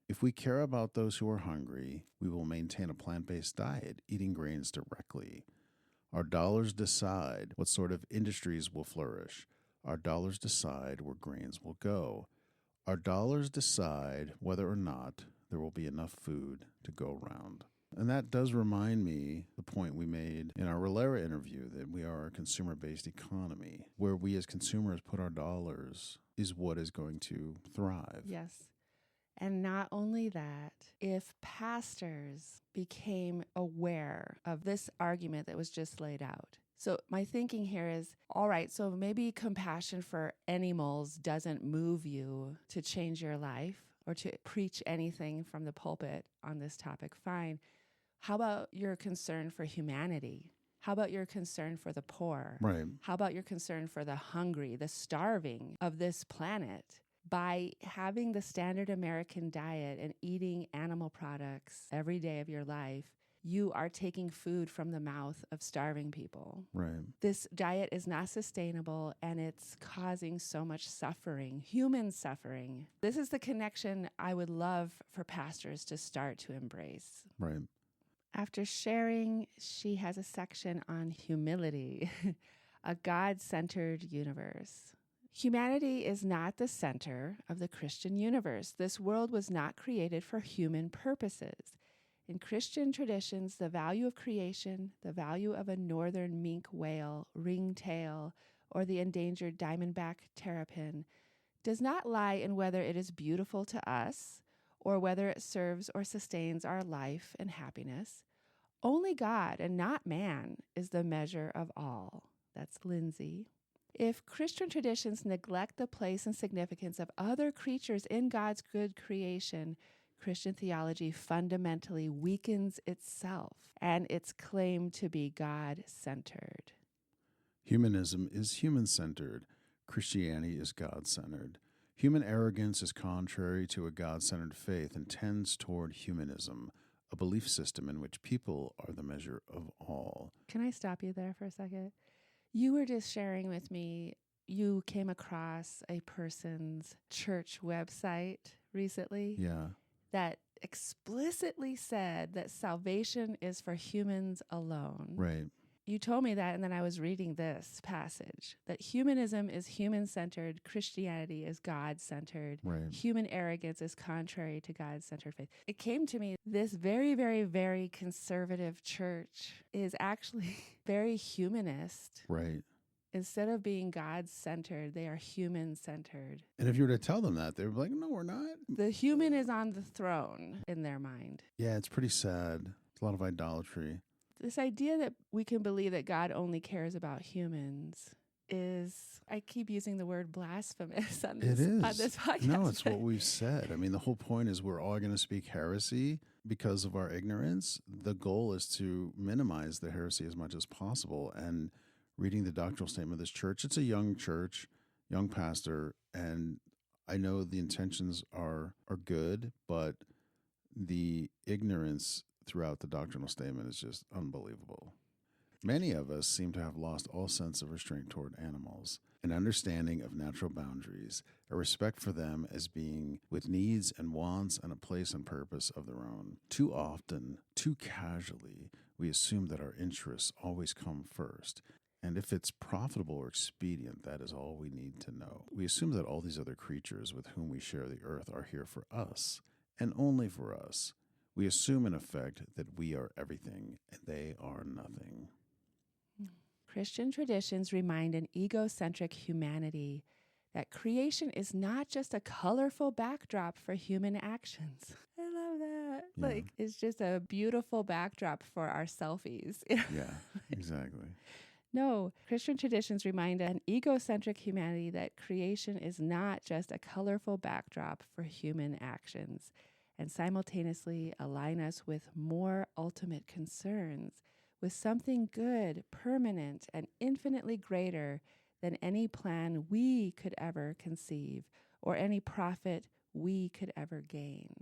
If we care about those who are hungry, we will maintain a plant-based diet, eating grains directly. Our dollars decide what sort of industries will flourish. Our dollars decide where grains will go. Our dollars decide whether or not there will be enough food to go around. And that does remind me the point we made in our Relera interview, that we are a consumer-based economy. Where we as consumers put our dollars is what is going to thrive. Yes. And not only that, if pastors became aware of this argument that was just laid out. So my thinking here is, all right, so maybe compassion for animals doesn't move you to change your life or to preach anything from the pulpit on this topic. Fine. How about your concern for humanity? How about your concern for the poor? Right. How about your concern for the hungry, the starving of this planet? By having the standard American diet and eating animal products every day of your life, you are taking food from the mouth of starving people. Right. This diet is not sustainable, and it's causing so much suffering, human suffering. This is the connection I would love for pastors to start to embrace. Right. After sharing, she has a section on humility, a God-centered universe. Humanity is not the center of the Christian universe. This world was not created for human purposes. In Christian traditions, the value of creation, the value of a northern mink whale, ringtail, or the endangered diamondback terrapin, does not lie in whether it is beautiful to us or whether it serves or sustains our life and happiness. Only God and not man is the measure of all. That's Lindsay. If Christian traditions neglect the place and significance of other creatures in God's good creation, Christian theology fundamentally weakens itself and its claim to be God-centered. Humanism is human-centered. Christianity is God-centered. Human arrogance is contrary to a God-centered faith and tends toward humanism, a belief system in which people are the measure of all. Can I stop you there for a second? You were just sharing with me, you came across a person's church website recently. Yeah. That explicitly said that salvation is for humans alone. Right. You told me that, and then I was reading this passage, that humanism is human-centered, Christianity is God-centered, Right. human arrogance is contrary to God-centered faith. It came to me, this very, very, very conservative church is actually very humanist. Right. Instead of being God-centered, they are human-centered. And if you were to tell them that, they would be like, no, we're not. The human is on the throne in their mind. Yeah, it's pretty sad. It's a lot of idolatry. This idea that we can believe that God only cares about humans is, I keep using the word blasphemous on this podcast. No, it's what we've said. I mean, the whole point is we're all going to speak heresy because of our ignorance. The goal is to minimize the heresy as much as possible. And reading the doctrinal statement of this church, it's a young church, young pastor, and I know the intentions are good, but the ignorance throughout the doctrinal statement is just unbelievable. Many of us seem to have lost all sense of restraint toward animals, an understanding of natural boundaries, a respect for them as being with needs and wants and a place and purpose of their own. Too often, too casually, we assume that our interests always come first. And if it's profitable or expedient, that is all we need to know. We assume that all these other creatures with whom we share the earth are here for us, and only for us. We assume, in effect, that we are everything, and they are nothing. Christian traditions remind an egocentric humanity that creation is not just a colorful backdrop for human actions. I love that. Yeah. Like, it's just a beautiful backdrop for our selfies. Yeah, exactly. No, Christian traditions remind an egocentric humanity that creation is not just a colorful backdrop for human actions, and simultaneously align us with more ultimate concerns, with something good, permanent, and infinitely greater than any plan we could ever conceive or any profit we could ever gain.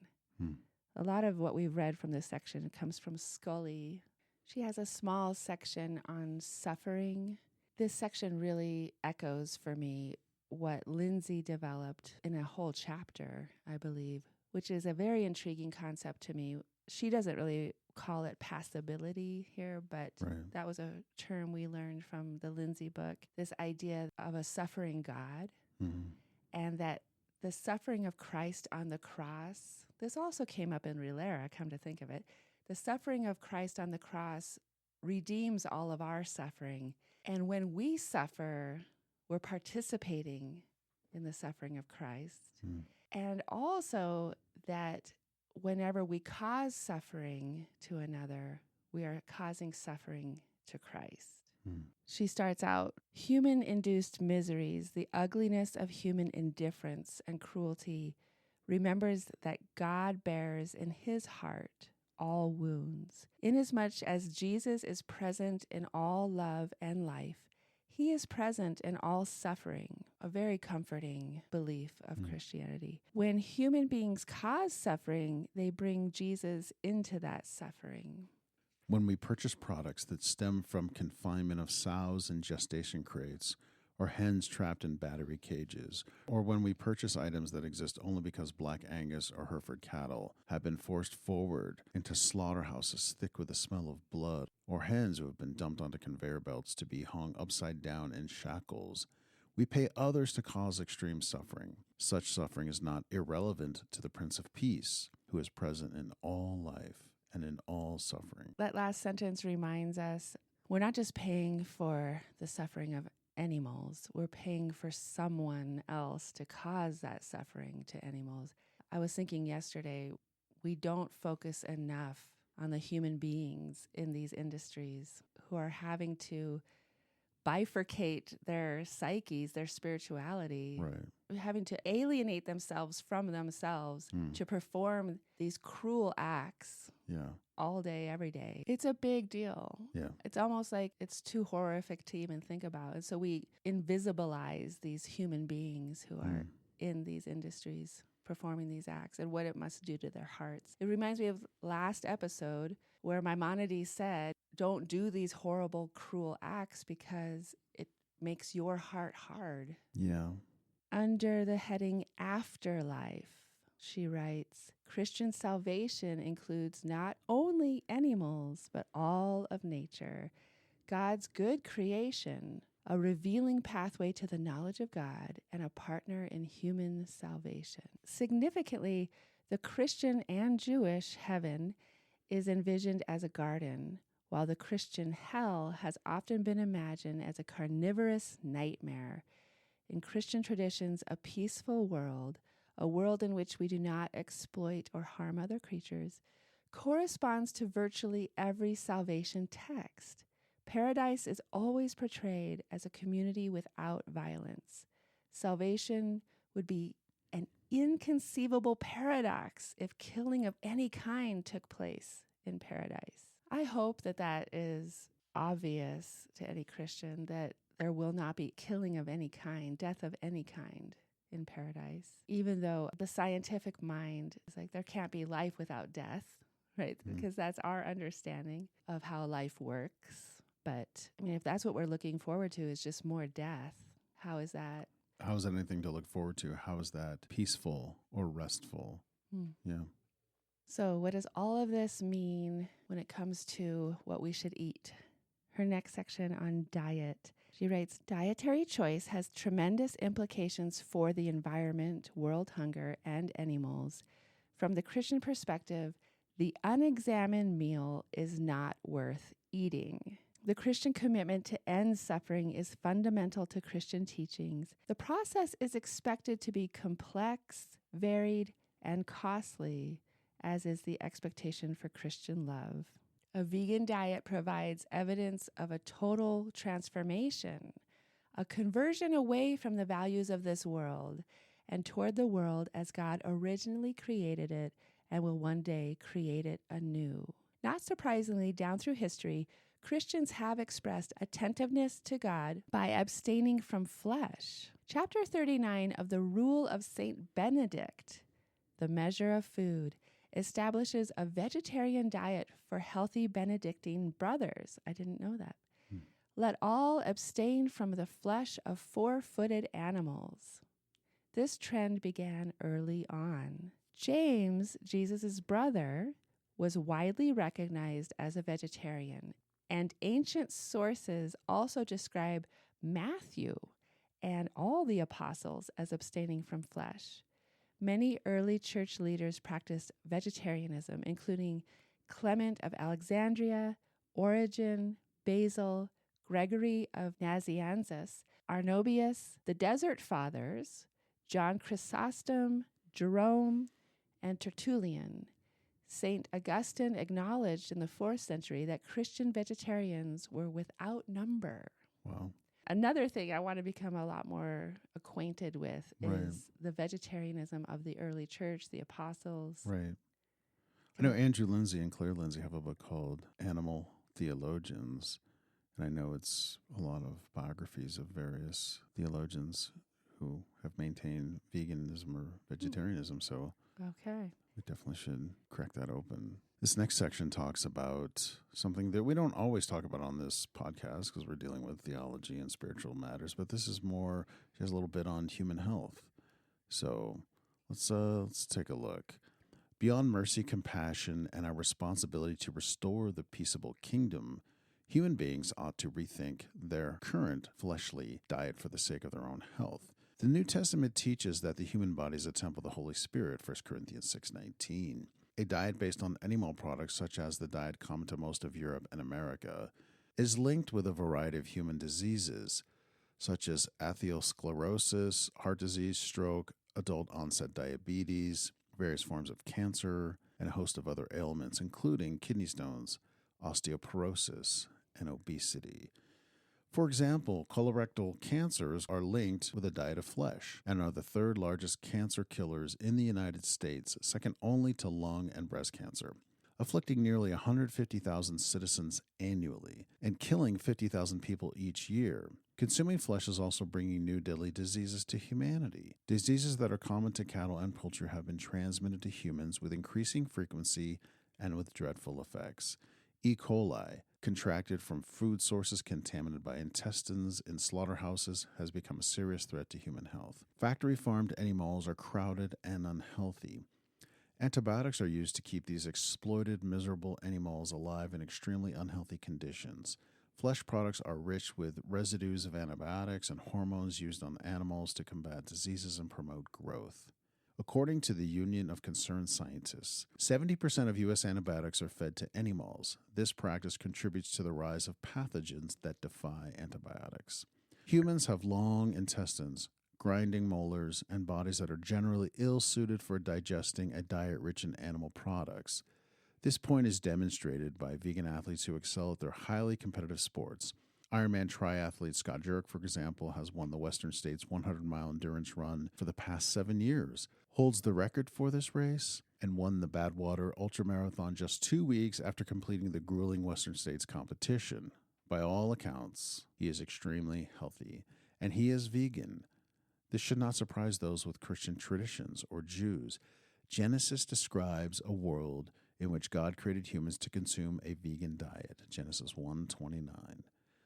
A lot of what we've read from this section comes from Scully. She has a small section on suffering. This section really echoes for me what Lindsay developed in a whole chapter, I believe, which is a very intriguing concept to me. She doesn't really call it passibility here, but Right. that was a term we learned from the Lindsay book, this idea of a suffering God, and that the suffering of Christ on the cross, this also came up in Rilera, come to think of it, the suffering of Christ on the cross redeems all of our suffering. And when we suffer, we're participating in the suffering of Christ. And also that whenever we cause suffering to another, we are causing suffering to Christ. She starts out, human-induced miseries, the ugliness of human indifference and cruelty, remembers that God bears in his heart all wounds. Inasmuch as Jesus is present in all love and life, He is present in all suffering, a very comforting belief of Christianity. When human beings cause suffering, they bring Jesus into that suffering. When we purchase products that stem from confinement of sows in gestation crates, or hens trapped in battery cages, or when we purchase items that exist only because Black Angus or Hereford cattle have been forced forward into slaughterhouses thick with the smell of blood, or hens who have been dumped onto conveyor belts to be hung upside down in shackles, we pay others to cause extreme suffering. Such suffering is not irrelevant to the Prince of Peace, who is present in all life and in all suffering. That last sentence reminds us we're not just paying for the suffering of animals, we're paying for someone else to cause that suffering to animals. I was thinking yesterday, we don't focus enough on the human beings in these industries who are having to bifurcate their psyches, their spirituality, Right. having to alienate themselves from themselves to perform these cruel acts Yeah. all day, every day. It's a big deal. Yeah. It's almost like it's too horrific to even think about. And so we invisibilize these human beings who are in these industries performing these acts and what it must do to their hearts. It reminds me of last episode where Maimonides said, don't do these horrible, cruel acts because it makes your heart hard. Yeah. Under the heading Afterlife, she writes, Christian salvation includes not only animals, but all of nature, God's good creation, a revealing pathway to the knowledge of God, and a partner in human salvation. Significantly, the Christian and Jewish heaven is envisioned as a garden, while the Christian hell has often been imagined as a carnivorous nightmare. In Christian traditions, a peaceful world, a world in which we do not exploit or harm other creatures, corresponds to virtually every salvation text. Paradise is always portrayed as a community without violence. Salvation would be an inconceivable paradox if killing of any kind took place in paradise. I hope that that is obvious to any Christian, that there will not be killing of any kind, death of any kind in paradise, even though the scientific mind is like there can't be life without death, right? Because that's our understanding of how life works. But I mean, if that's what we're looking forward to is just more death, how is that? How is that anything to look forward to? How is that peaceful or restful? Yeah. So what does all of this mean when it comes to what we should eat? Her next section on diet. She writes, dietary choice has tremendous implications for the environment, world hunger, and animals. From the Christian perspective, the unexamined meal is not worth eating. The Christian commitment to end suffering is fundamental to Christian teachings. The process is expected to be complex, varied, and costly, as is the expectation for Christian love. A vegan diet provides evidence of a total transformation, a conversion away from the values of this world and toward the world as God originally created it and will one day create it anew. Not surprisingly, down through history, Christians have expressed attentiveness to God by abstaining from flesh. Chapter 39 of the Rule of St. Benedict, The Measure of Food, establishes a vegetarian diet for healthy Benedictine brothers. I didn't know that. Let all abstain from the flesh of four-footed animals. This trend began early on. James, Jesus' brother, was widely recognized as a vegetarian, and ancient sources also describe Matthew and all the apostles as abstaining from flesh. Many early church leaders practiced vegetarianism, including Clement of Alexandria, Origen, Basil, Gregory of Nazianzus, Arnobius, the Desert Fathers, John Chrysostom, Jerome, and Tertullian. St. Augustine acknowledged in the 4th century that Christian vegetarians were without number. Wow. Another thing I want to become a lot more acquainted with Right. is the vegetarianism of the early church, the apostles. Right. I know Andrew Lindsay and Claire Lindsay have a book called Animal Theologians, And I know it's a lot of biographies of various theologians who have maintained veganism or vegetarianism. So Okay. we definitely should crack that open. This next section talks about something that we don't always talk about on this podcast because we're dealing with theology and spiritual matters, but this is more, she has a little bit on human health. So let's take a look. Beyond mercy, compassion, and our responsibility to restore the peaceable kingdom, human beings ought to rethink their current fleshly diet for the sake of their own health. The New Testament teaches that the human body is a temple of the Holy Spirit, 1 Corinthians 6:19. A diet based on animal products, such as the diet common to most of Europe and America, is linked with a variety of human diseases, such as atherosclerosis, heart disease, stroke, adult-onset diabetes, various forms of cancer, and a host of other ailments, including kidney stones, osteoporosis, and obesity. For example, colorectal cancers are linked with a diet of flesh and are the third largest cancer killers in the United States, second only to lung and breast cancer, afflicting nearly 150,000 citizens annually and killing 50,000 people each year. Consuming flesh is also bringing new deadly diseases to humanity. Diseases that are common to cattle and poultry have been transmitted to humans with increasing frequency and with dreadful effects. E. coli, contracted from food sources contaminated by intestines in slaughterhouses, has become a serious threat to human health. Factory-farmed animals are crowded and unhealthy. Antibiotics are used to keep these exploited, miserable animals alive in extremely unhealthy conditions. Flesh products are rich with residues of antibiotics and hormones used on animals to combat diseases and promote growth. According to the Union of Concerned Scientists, 70% of U.S. antibiotics are fed to animals. This practice contributes to the rise of pathogens that defy antibiotics. Humans have long intestines, grinding molars, and bodies that are generally ill-suited for digesting a diet rich in animal products. This point is demonstrated by vegan athletes who excel at their highly competitive sports. Ironman triathlete Scott Jurek, for example, has won the Western States 100-mile endurance run for the past 7 years, holds the record for this race, and won the Badwater Ultramarathon just 2 weeks after completing the grueling Western States competition. By all accounts, he is extremely healthy, and he is vegan. This should not surprise those with Christian traditions or Jews. Genesis describes a world in which God created humans to consume a vegan diet, Genesis 1:29,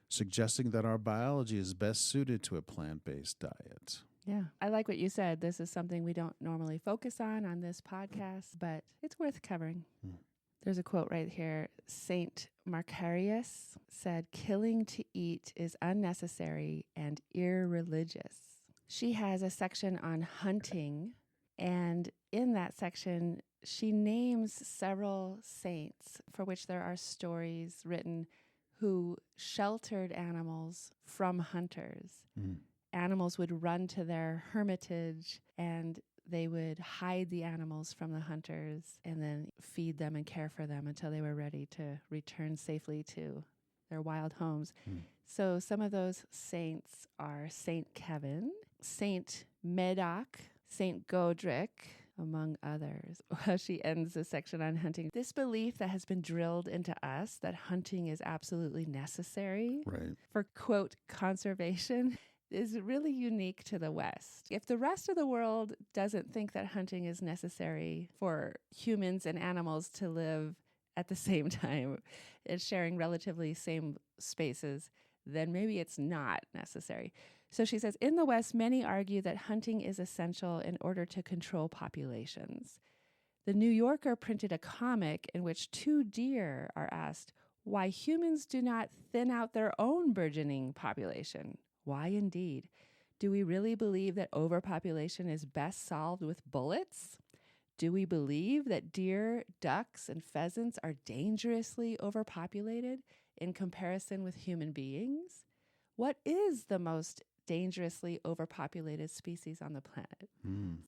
suggesting that our biology is best suited to a plant-based diet. Yeah. I like what you said. This is something we don't normally focus on this podcast, but it's worth covering. There's a quote right here. Saint Macarius said, "Killing to eat is unnecessary and irreligious." She has a section on hunting, and in that section, she names several saints for which there are stories written who sheltered animals from hunters. Animals would run to their hermitage and they would hide the animals from the hunters and then feed them and care for them until they were ready to return safely to their wild homes. So some of those saints are Saint Kevin, Saint Medoc, Saint Godric, among others. Well, she ends the section on hunting. This belief that has been drilled into us that hunting is absolutely necessary for, quote, conservation is really unique to the West. If the rest of the world doesn't think that hunting is necessary for humans and animals to live at the same time and sharing relatively same spaces, then maybe it's not necessary. So she says, in the West, many argue that hunting is essential in order to control populations. The New Yorker printed a comic in which 2 deer are asked why humans do not thin out their own burgeoning population. Why indeed? Do we really believe that overpopulation is best solved with bullets? Do we believe that deer, ducks, and pheasants are dangerously overpopulated in comparison with human beings? What is the most dangerously overpopulated species on the planet?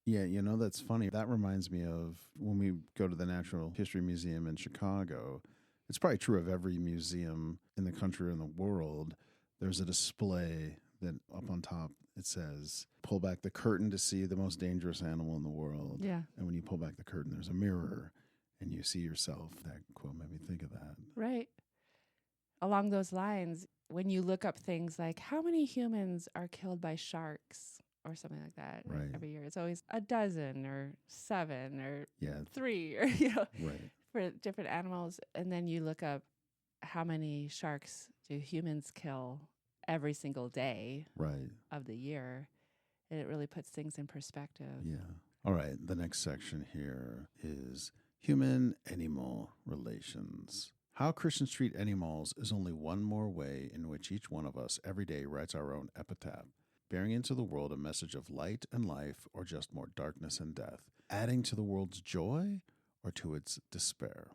Yeah, you know, that's funny. That reminds me of when we go to the Natural History Museum in Chicago. It's probably true of every museum in the country or in the world. There's a display that up on top, it says, pull back the curtain to see the most dangerous animal in the world. Yeah. And when you pull back the curtain, there's a mirror and you see yourself. That quote made me think of that. Right. along those lines, when you look up things like how many humans are killed by sharks or something like that Right. every year, it's always a dozen or 7 or Yeah. 3 or, Right. for different animals. And then you look up how many sharks do humans kill every single day Right. of the year. And it really puts things in perspective. Yeah. All right. The next section here is human-animal relations. How Christians treat animals is only one more way in which each one of us every day writes our own epitaph, bearing into the world a message of light and life, or just more darkness and death, adding to the world's joy or to its despair.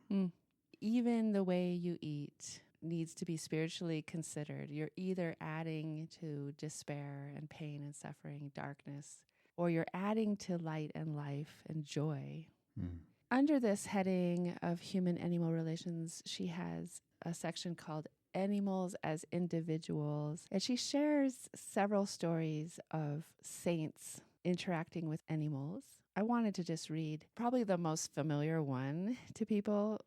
Even the way you eat needs to be spiritually considered. You're either adding to despair and pain and suffering, darkness, or you're adding to light and life and joy. Under this heading of human-animal relations, she has a section called Animals as Individuals, and she shares several stories of saints interacting with animals. I wanted to just read probably the most familiar one to people,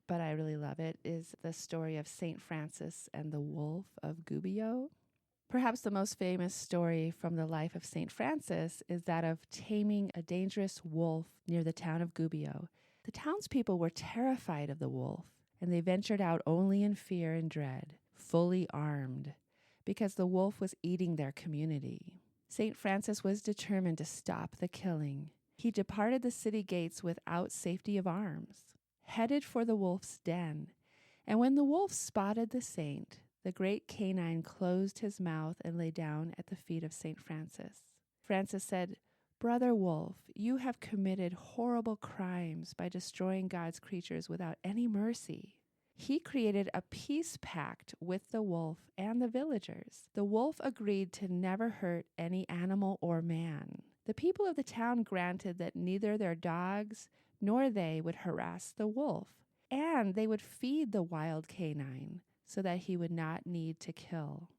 but I really love it, is the story of St. Francis and the wolf of Gubbio. Perhaps the most famous story from the life of St. Francis is that of taming a dangerous wolf near the town of Gubbio. The townspeople were terrified of the wolf, and they ventured out only in fear and dread, fully armed, because the wolf was eating their community. St. Francis was determined to stop the killing. He departed the city gates without safety of arms, headed for the wolf's den, and when the wolf spotted the saint, the great canine closed his mouth and lay down at the feet of St. Francis. Francis said, "Brother Wolf, you have committed horrible crimes by destroying God's creatures without any mercy." He created a peace pact with the wolf and the villagers. The wolf agreed to never hurt any animal or man. The people of the town granted that neither their dogs nor they would harass the wolf, and they would feed the wild canine so that he would not need to kill.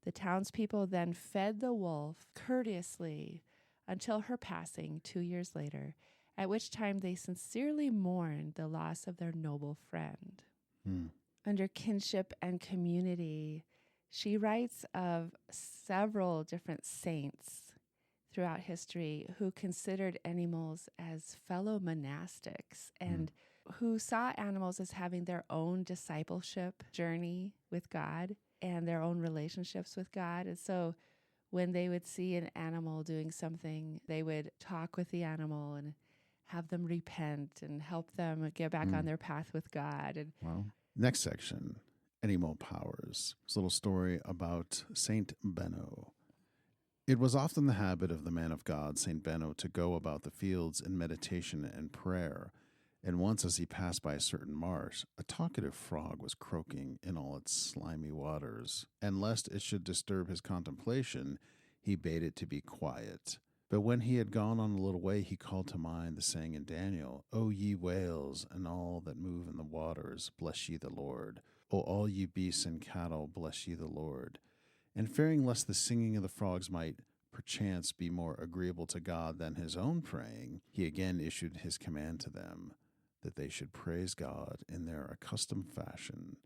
The townspeople then fed the wolf courteously until her passing 2 years later, at which time they sincerely mourned the loss of their noble friend. Under kinship and community, she writes of several different saints throughout history who considered animals as fellow monastics and who saw animals as having their own discipleship journey with God and their own relationships with God. And so when they would see an animal doing something, they would talk with the animal and have them repent and help them get back on their path with God. And Wow. Next section, animal powers. It's a little story about Saint Benno. It was often the habit of the man of God, Saint Benno, to go about the fields in meditation and prayer. And once as he passed by a certain marsh, a talkative frog was croaking in all its slimy waters. And lest it should disturb his contemplation, he bade it to be quiet. But when he had gone on a little way, he called to mind the saying in Daniel, "O ye whales, and all that move in the waters, bless ye the Lord. O all ye beasts and cattle, bless ye the Lord." And fearing lest the singing of the frogs might perchance be more agreeable to God than his own praying, he again issued his command to them, that they should praise God in their accustomed fashion.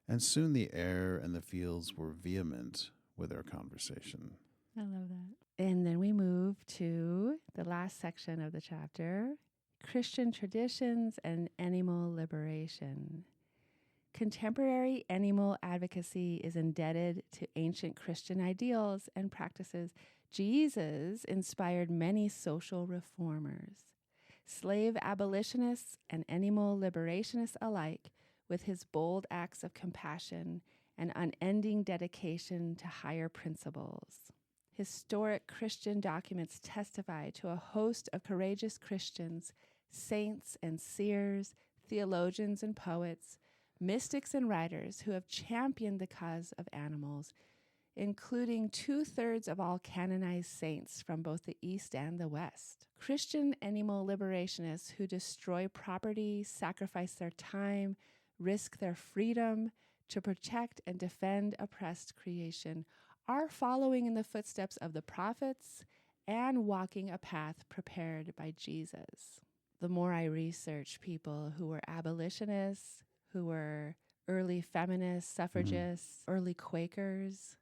And soon the air and the fields were vehement with their conversation. I love that. And then we move to the last section of the chapter, Christian traditions and animal liberation. Contemporary animal advocacy is indebted to ancient Christian ideals and practices. Jesus inspired many social reformers, slave abolitionists and animal liberationists alike, with his bold acts of compassion and unending dedication to higher principles. Historic Christian documents testify to a host of courageous Christians, saints and seers, theologians and poets, mystics and writers who have championed the cause of animals, including 2/3 of all canonized saints from both the East and the West. Christian animal liberationists who destroy property, sacrifice their time, risk their freedom to protect and defend oppressed creation are following in the footsteps of the prophets and walking a path prepared by Jesus. The more I research people who were abolitionists, who were early feminists, suffragists, early Quakers.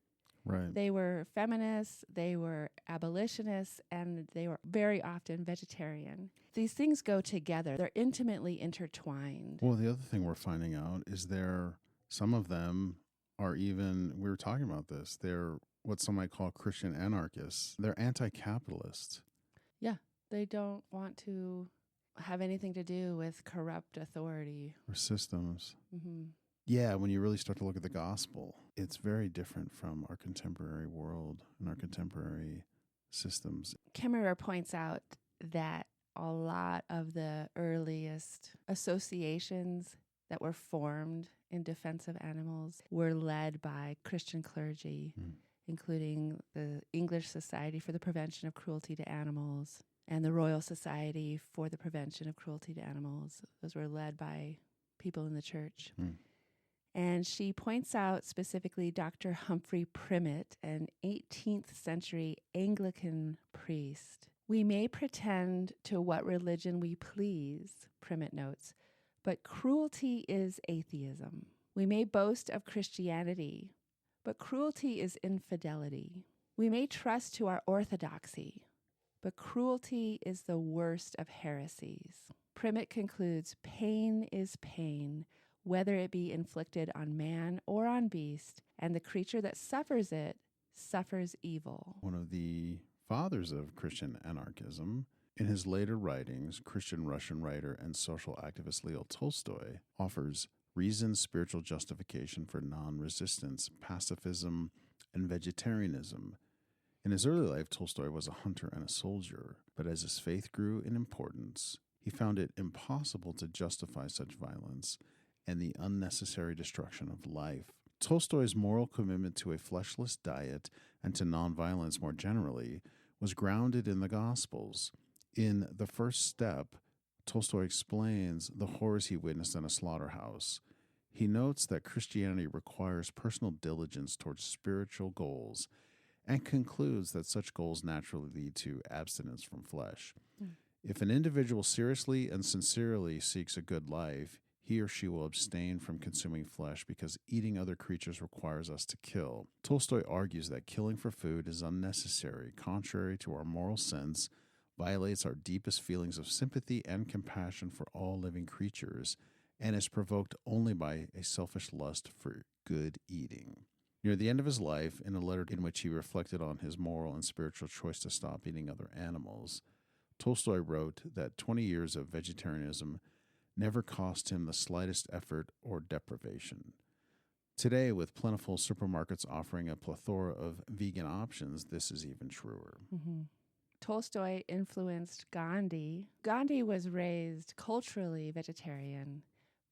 Right. They were feminists, they were abolitionists, and they were very often vegetarian. These things go together. They're intimately intertwined. Well, the other thing we're finding out is some of them are even, we were talking about this, they're what some might call Christian anarchists. They're anti-capitalist. Yeah, they don't want to have anything to do with corrupt authority. Or systems. Mm-hmm. Yeah, when you really start to look at the gospel, it's very different from our contemporary world and our contemporary systems. Kemmerer points out that a lot of the earliest associations that were formed in defense of animals were led by Christian clergy, including the English Society for the Prevention of Cruelty to Animals and the Royal Society for the Prevention of Cruelty to Animals. Those were led by people in the church. And she points out specifically Dr. Humphrey Primmett, an 18th century Anglican priest. We may pretend to what religion we please, Primmett notes, but cruelty is atheism. We may boast of Christianity, but cruelty is infidelity. We may trust to our orthodoxy, but cruelty is the worst of heresies. Primmett concludes, pain is pain, whether it be inflicted on man or on beast, and the creature that suffers it suffers evil. One of the fathers of Christian anarchism, in his later writings, Christian Russian writer and social activist Leo Tolstoy offers reasoned spiritual justification for non-resistance, pacifism, and vegetarianism. In his early life, Tolstoy was a hunter and a soldier, but as his faith grew in importance, he found it impossible to justify such violence and the unnecessary destruction of life. Tolstoy's moral commitment to a fleshless diet and to nonviolence more generally was grounded in the Gospels. In The First Step, Tolstoy explains the horrors he witnessed in a slaughterhouse. He notes that Christianity requires personal diligence towards spiritual goals and concludes that such goals naturally lead to abstinence from flesh. If an individual seriously and sincerely seeks a good life, he or she will abstain from consuming flesh because eating other creatures requires us to kill. Tolstoy argues that killing for food is unnecessary, contrary to our moral sense, violates our deepest feelings of sympathy and compassion for all living creatures, and is provoked only by a selfish lust for good eating. Near the end of his life, in a letter in which he reflected on his moral and spiritual choice to stop eating other animals, Tolstoy wrote that 20 years of vegetarianism never cost him the slightest effort or deprivation. Today, with plentiful supermarkets offering a plethora of vegan options, this is even truer. Tolstoy influenced Gandhi. Gandhi was raised culturally vegetarian,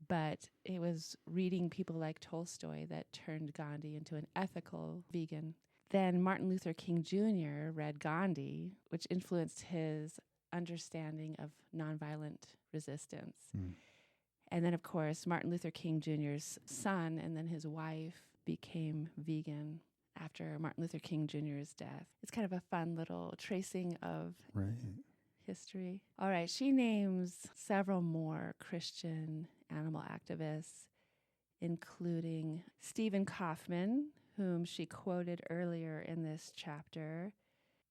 but it was reading people like Tolstoy that turned Gandhi into an ethical vegan. Then Martin Luther King Jr. read Gandhi, which influenced his understanding of nonviolent resistance. And then, of course, Martin Luther King Jr.'s son and then his wife became vegan after Martin Luther King Jr.'s death. It's kind of a fun little tracing of history. All right, she names several more Christian animal activists, including Stephen Kaufman, whom she quoted earlier in this chapter,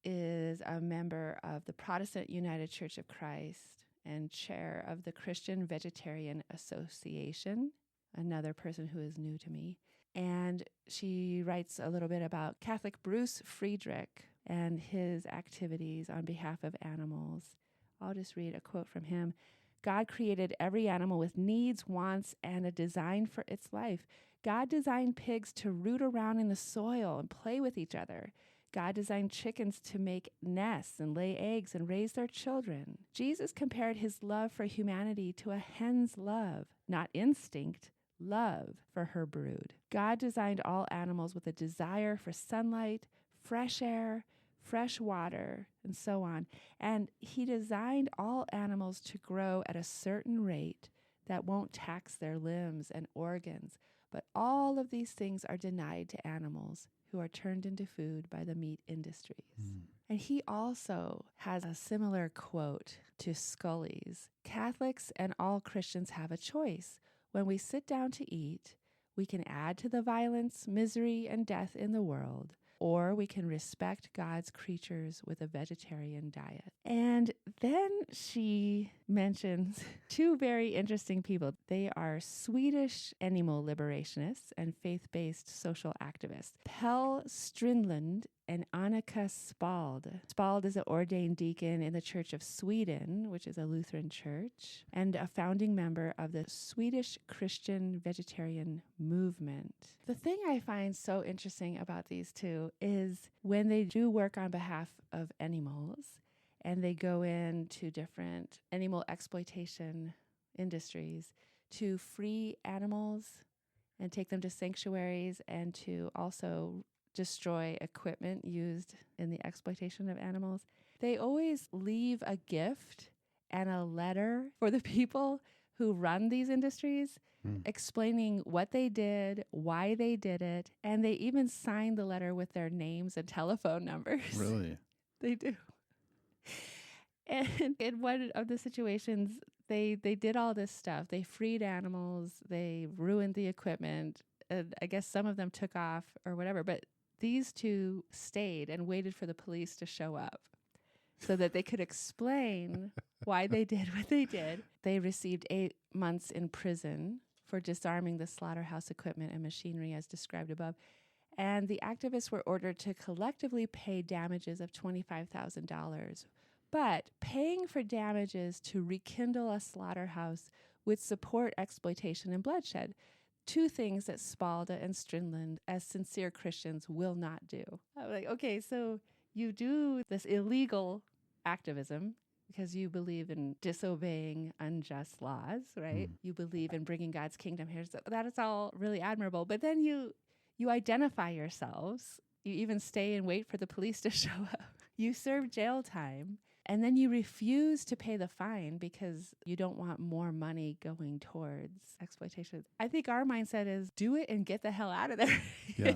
is a member of the Protestant United Church of Christ and chair of the Christian Vegetarian Association, another person who is new to me. And she writes a little bit about Catholic Bruce Friedrich and his activities on behalf of animals. I'll just read a quote from him. God created every animal with needs, wants, and a design for its life. God designed pigs to root around in the soil and play with each other. God designed chickens to make nests and lay eggs and raise their children. Jesus compared his love for humanity to a hen's love, not instinct, love for her brood. God designed all animals with a desire for sunlight, fresh air, fresh water, and so on. And he designed all animals to grow at a certain rate that won't tax their limbs and organs. But all of these things are denied to animals who are turned into food by the meat industries. And he also has a similar quote to Scully's. Catholics and all Christians have a choice. When we sit down to eat, We can add to the violence, misery, and death in the world, or we can respect God's creatures with a vegetarian diet. And then she mentions two very interesting people. They are Swedish animal liberationists and faith-based social activists, Pelle Strindland and Annika Spald. Spald is an ordained deacon in the Church of Sweden, which is a Lutheran church, and a founding member of the Swedish Christian vegetarian movement. The thing I find so interesting about these two is when they do work on behalf of animals and they go into different animal exploitation industries to free animals and take them to sanctuaries and to also destroy equipment used in the exploitation of animals, they always leave a gift and a letter for the people who run these industries, explaining what they did, why they did it, and they even sign the letter with their names and telephone numbers. Really? They do. And in one of the situations, they did all this stuff. They freed animals, they ruined the equipment, and I guess some of them took off or whatever, but these two stayed and waited for the police to show up so that they could explain why they did what they did. They received 8 months in prison for disarming the slaughterhouse equipment and machinery as described above. And the activists were ordered to collectively pay damages of $25,000. But paying for damages to rekindle a slaughterhouse would support exploitation and bloodshed. Two things that Spalda and Strindland, as sincere Christians, will not do. I'm like, okay, so you do this illegal activism because you believe in disobeying unjust laws, right? You believe in bringing God's kingdom here. So that is all really admirable. But then you identify yourselves. You even stay and wait for the police to show up. You serve jail time. And then you refuse to pay the fine because you don't want more money going towards exploitation. I think our mindset is do it and get the hell out of there. Yeah.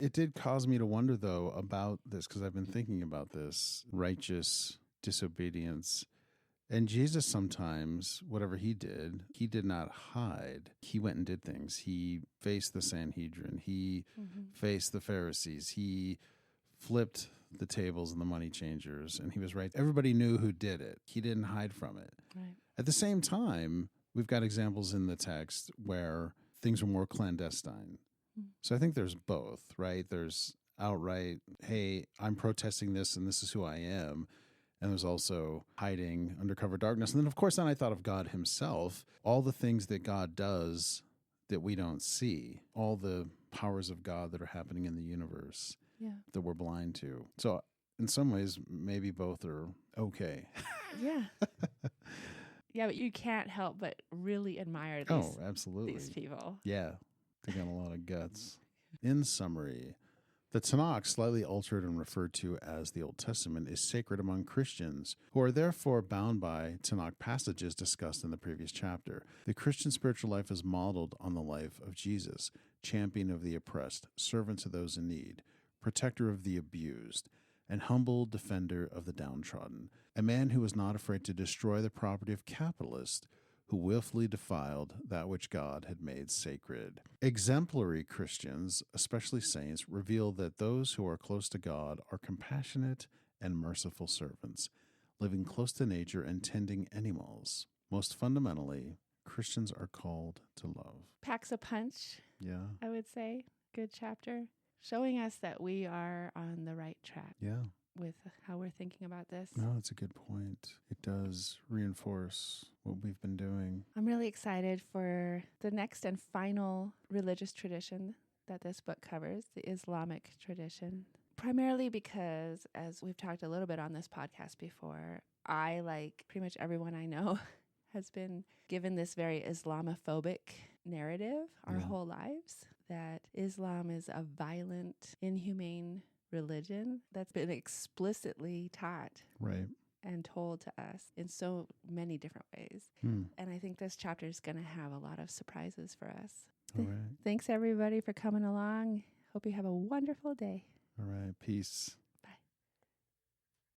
It did cause me to wonder, though, about this, because I've been thinking about this righteous disobedience. And Jesus sometimes, whatever he did not hide. He went and did things. He faced the Sanhedrin. He faced the Pharisees. He flipped the tables and the money changers, and he was right. Everybody knew who did it. He didn't hide from it. Right. At the same time, we've got examples in the text where things were more clandestine. So I think there's both, right? There's outright, hey, I'm protesting this and this is who I am. And there's also hiding undercover darkness. And then, of course, then I thought of God himself, all the things that God does that we don't see, all the powers of God that are happening in the universe. Yeah. That we're blind to. So in some ways, maybe both are okay. Yeah. Yeah, but you can't help but really admire absolutely. These people. Yeah, they got a lot of guts. In summary, the Tanakh, slightly altered and referred to as the Old Testament, is sacred among Christians, who are therefore bound by Tanakh passages discussed in the previous chapter. The Christian spiritual life is modeled on the life of Jesus, champion of the oppressed, servant to those in need, protector of the abused, and humble defender of the downtrodden, a man who was not afraid to destroy the property of capitalists who willfully defiled that which God had made sacred. Exemplary Christians, especially saints, reveal that those who are close to God are compassionate and merciful servants, living close to nature and tending animals. Most fundamentally, Christians are called to love. Packs a punch, Yeah. I would say. Good chapter. Showing us that we are on the right track. Yeah. With how we're thinking about this. No, it's a good point. It does reinforce what we've been doing. I'm really excited for the next and final religious tradition that this book covers, the Islamic tradition. Primarily because, as we've talked a little bit on this podcast before, I, like pretty much everyone I know, has been given this very Islamophobic narrative our whole lives, that Islam is a violent, inhumane religion that's been explicitly taught and told to us in so many different ways. And I think this chapter is going to have a lot of surprises for us. All right. Thanks, everybody, for coming along. Hope you have a wonderful day. All right. Peace.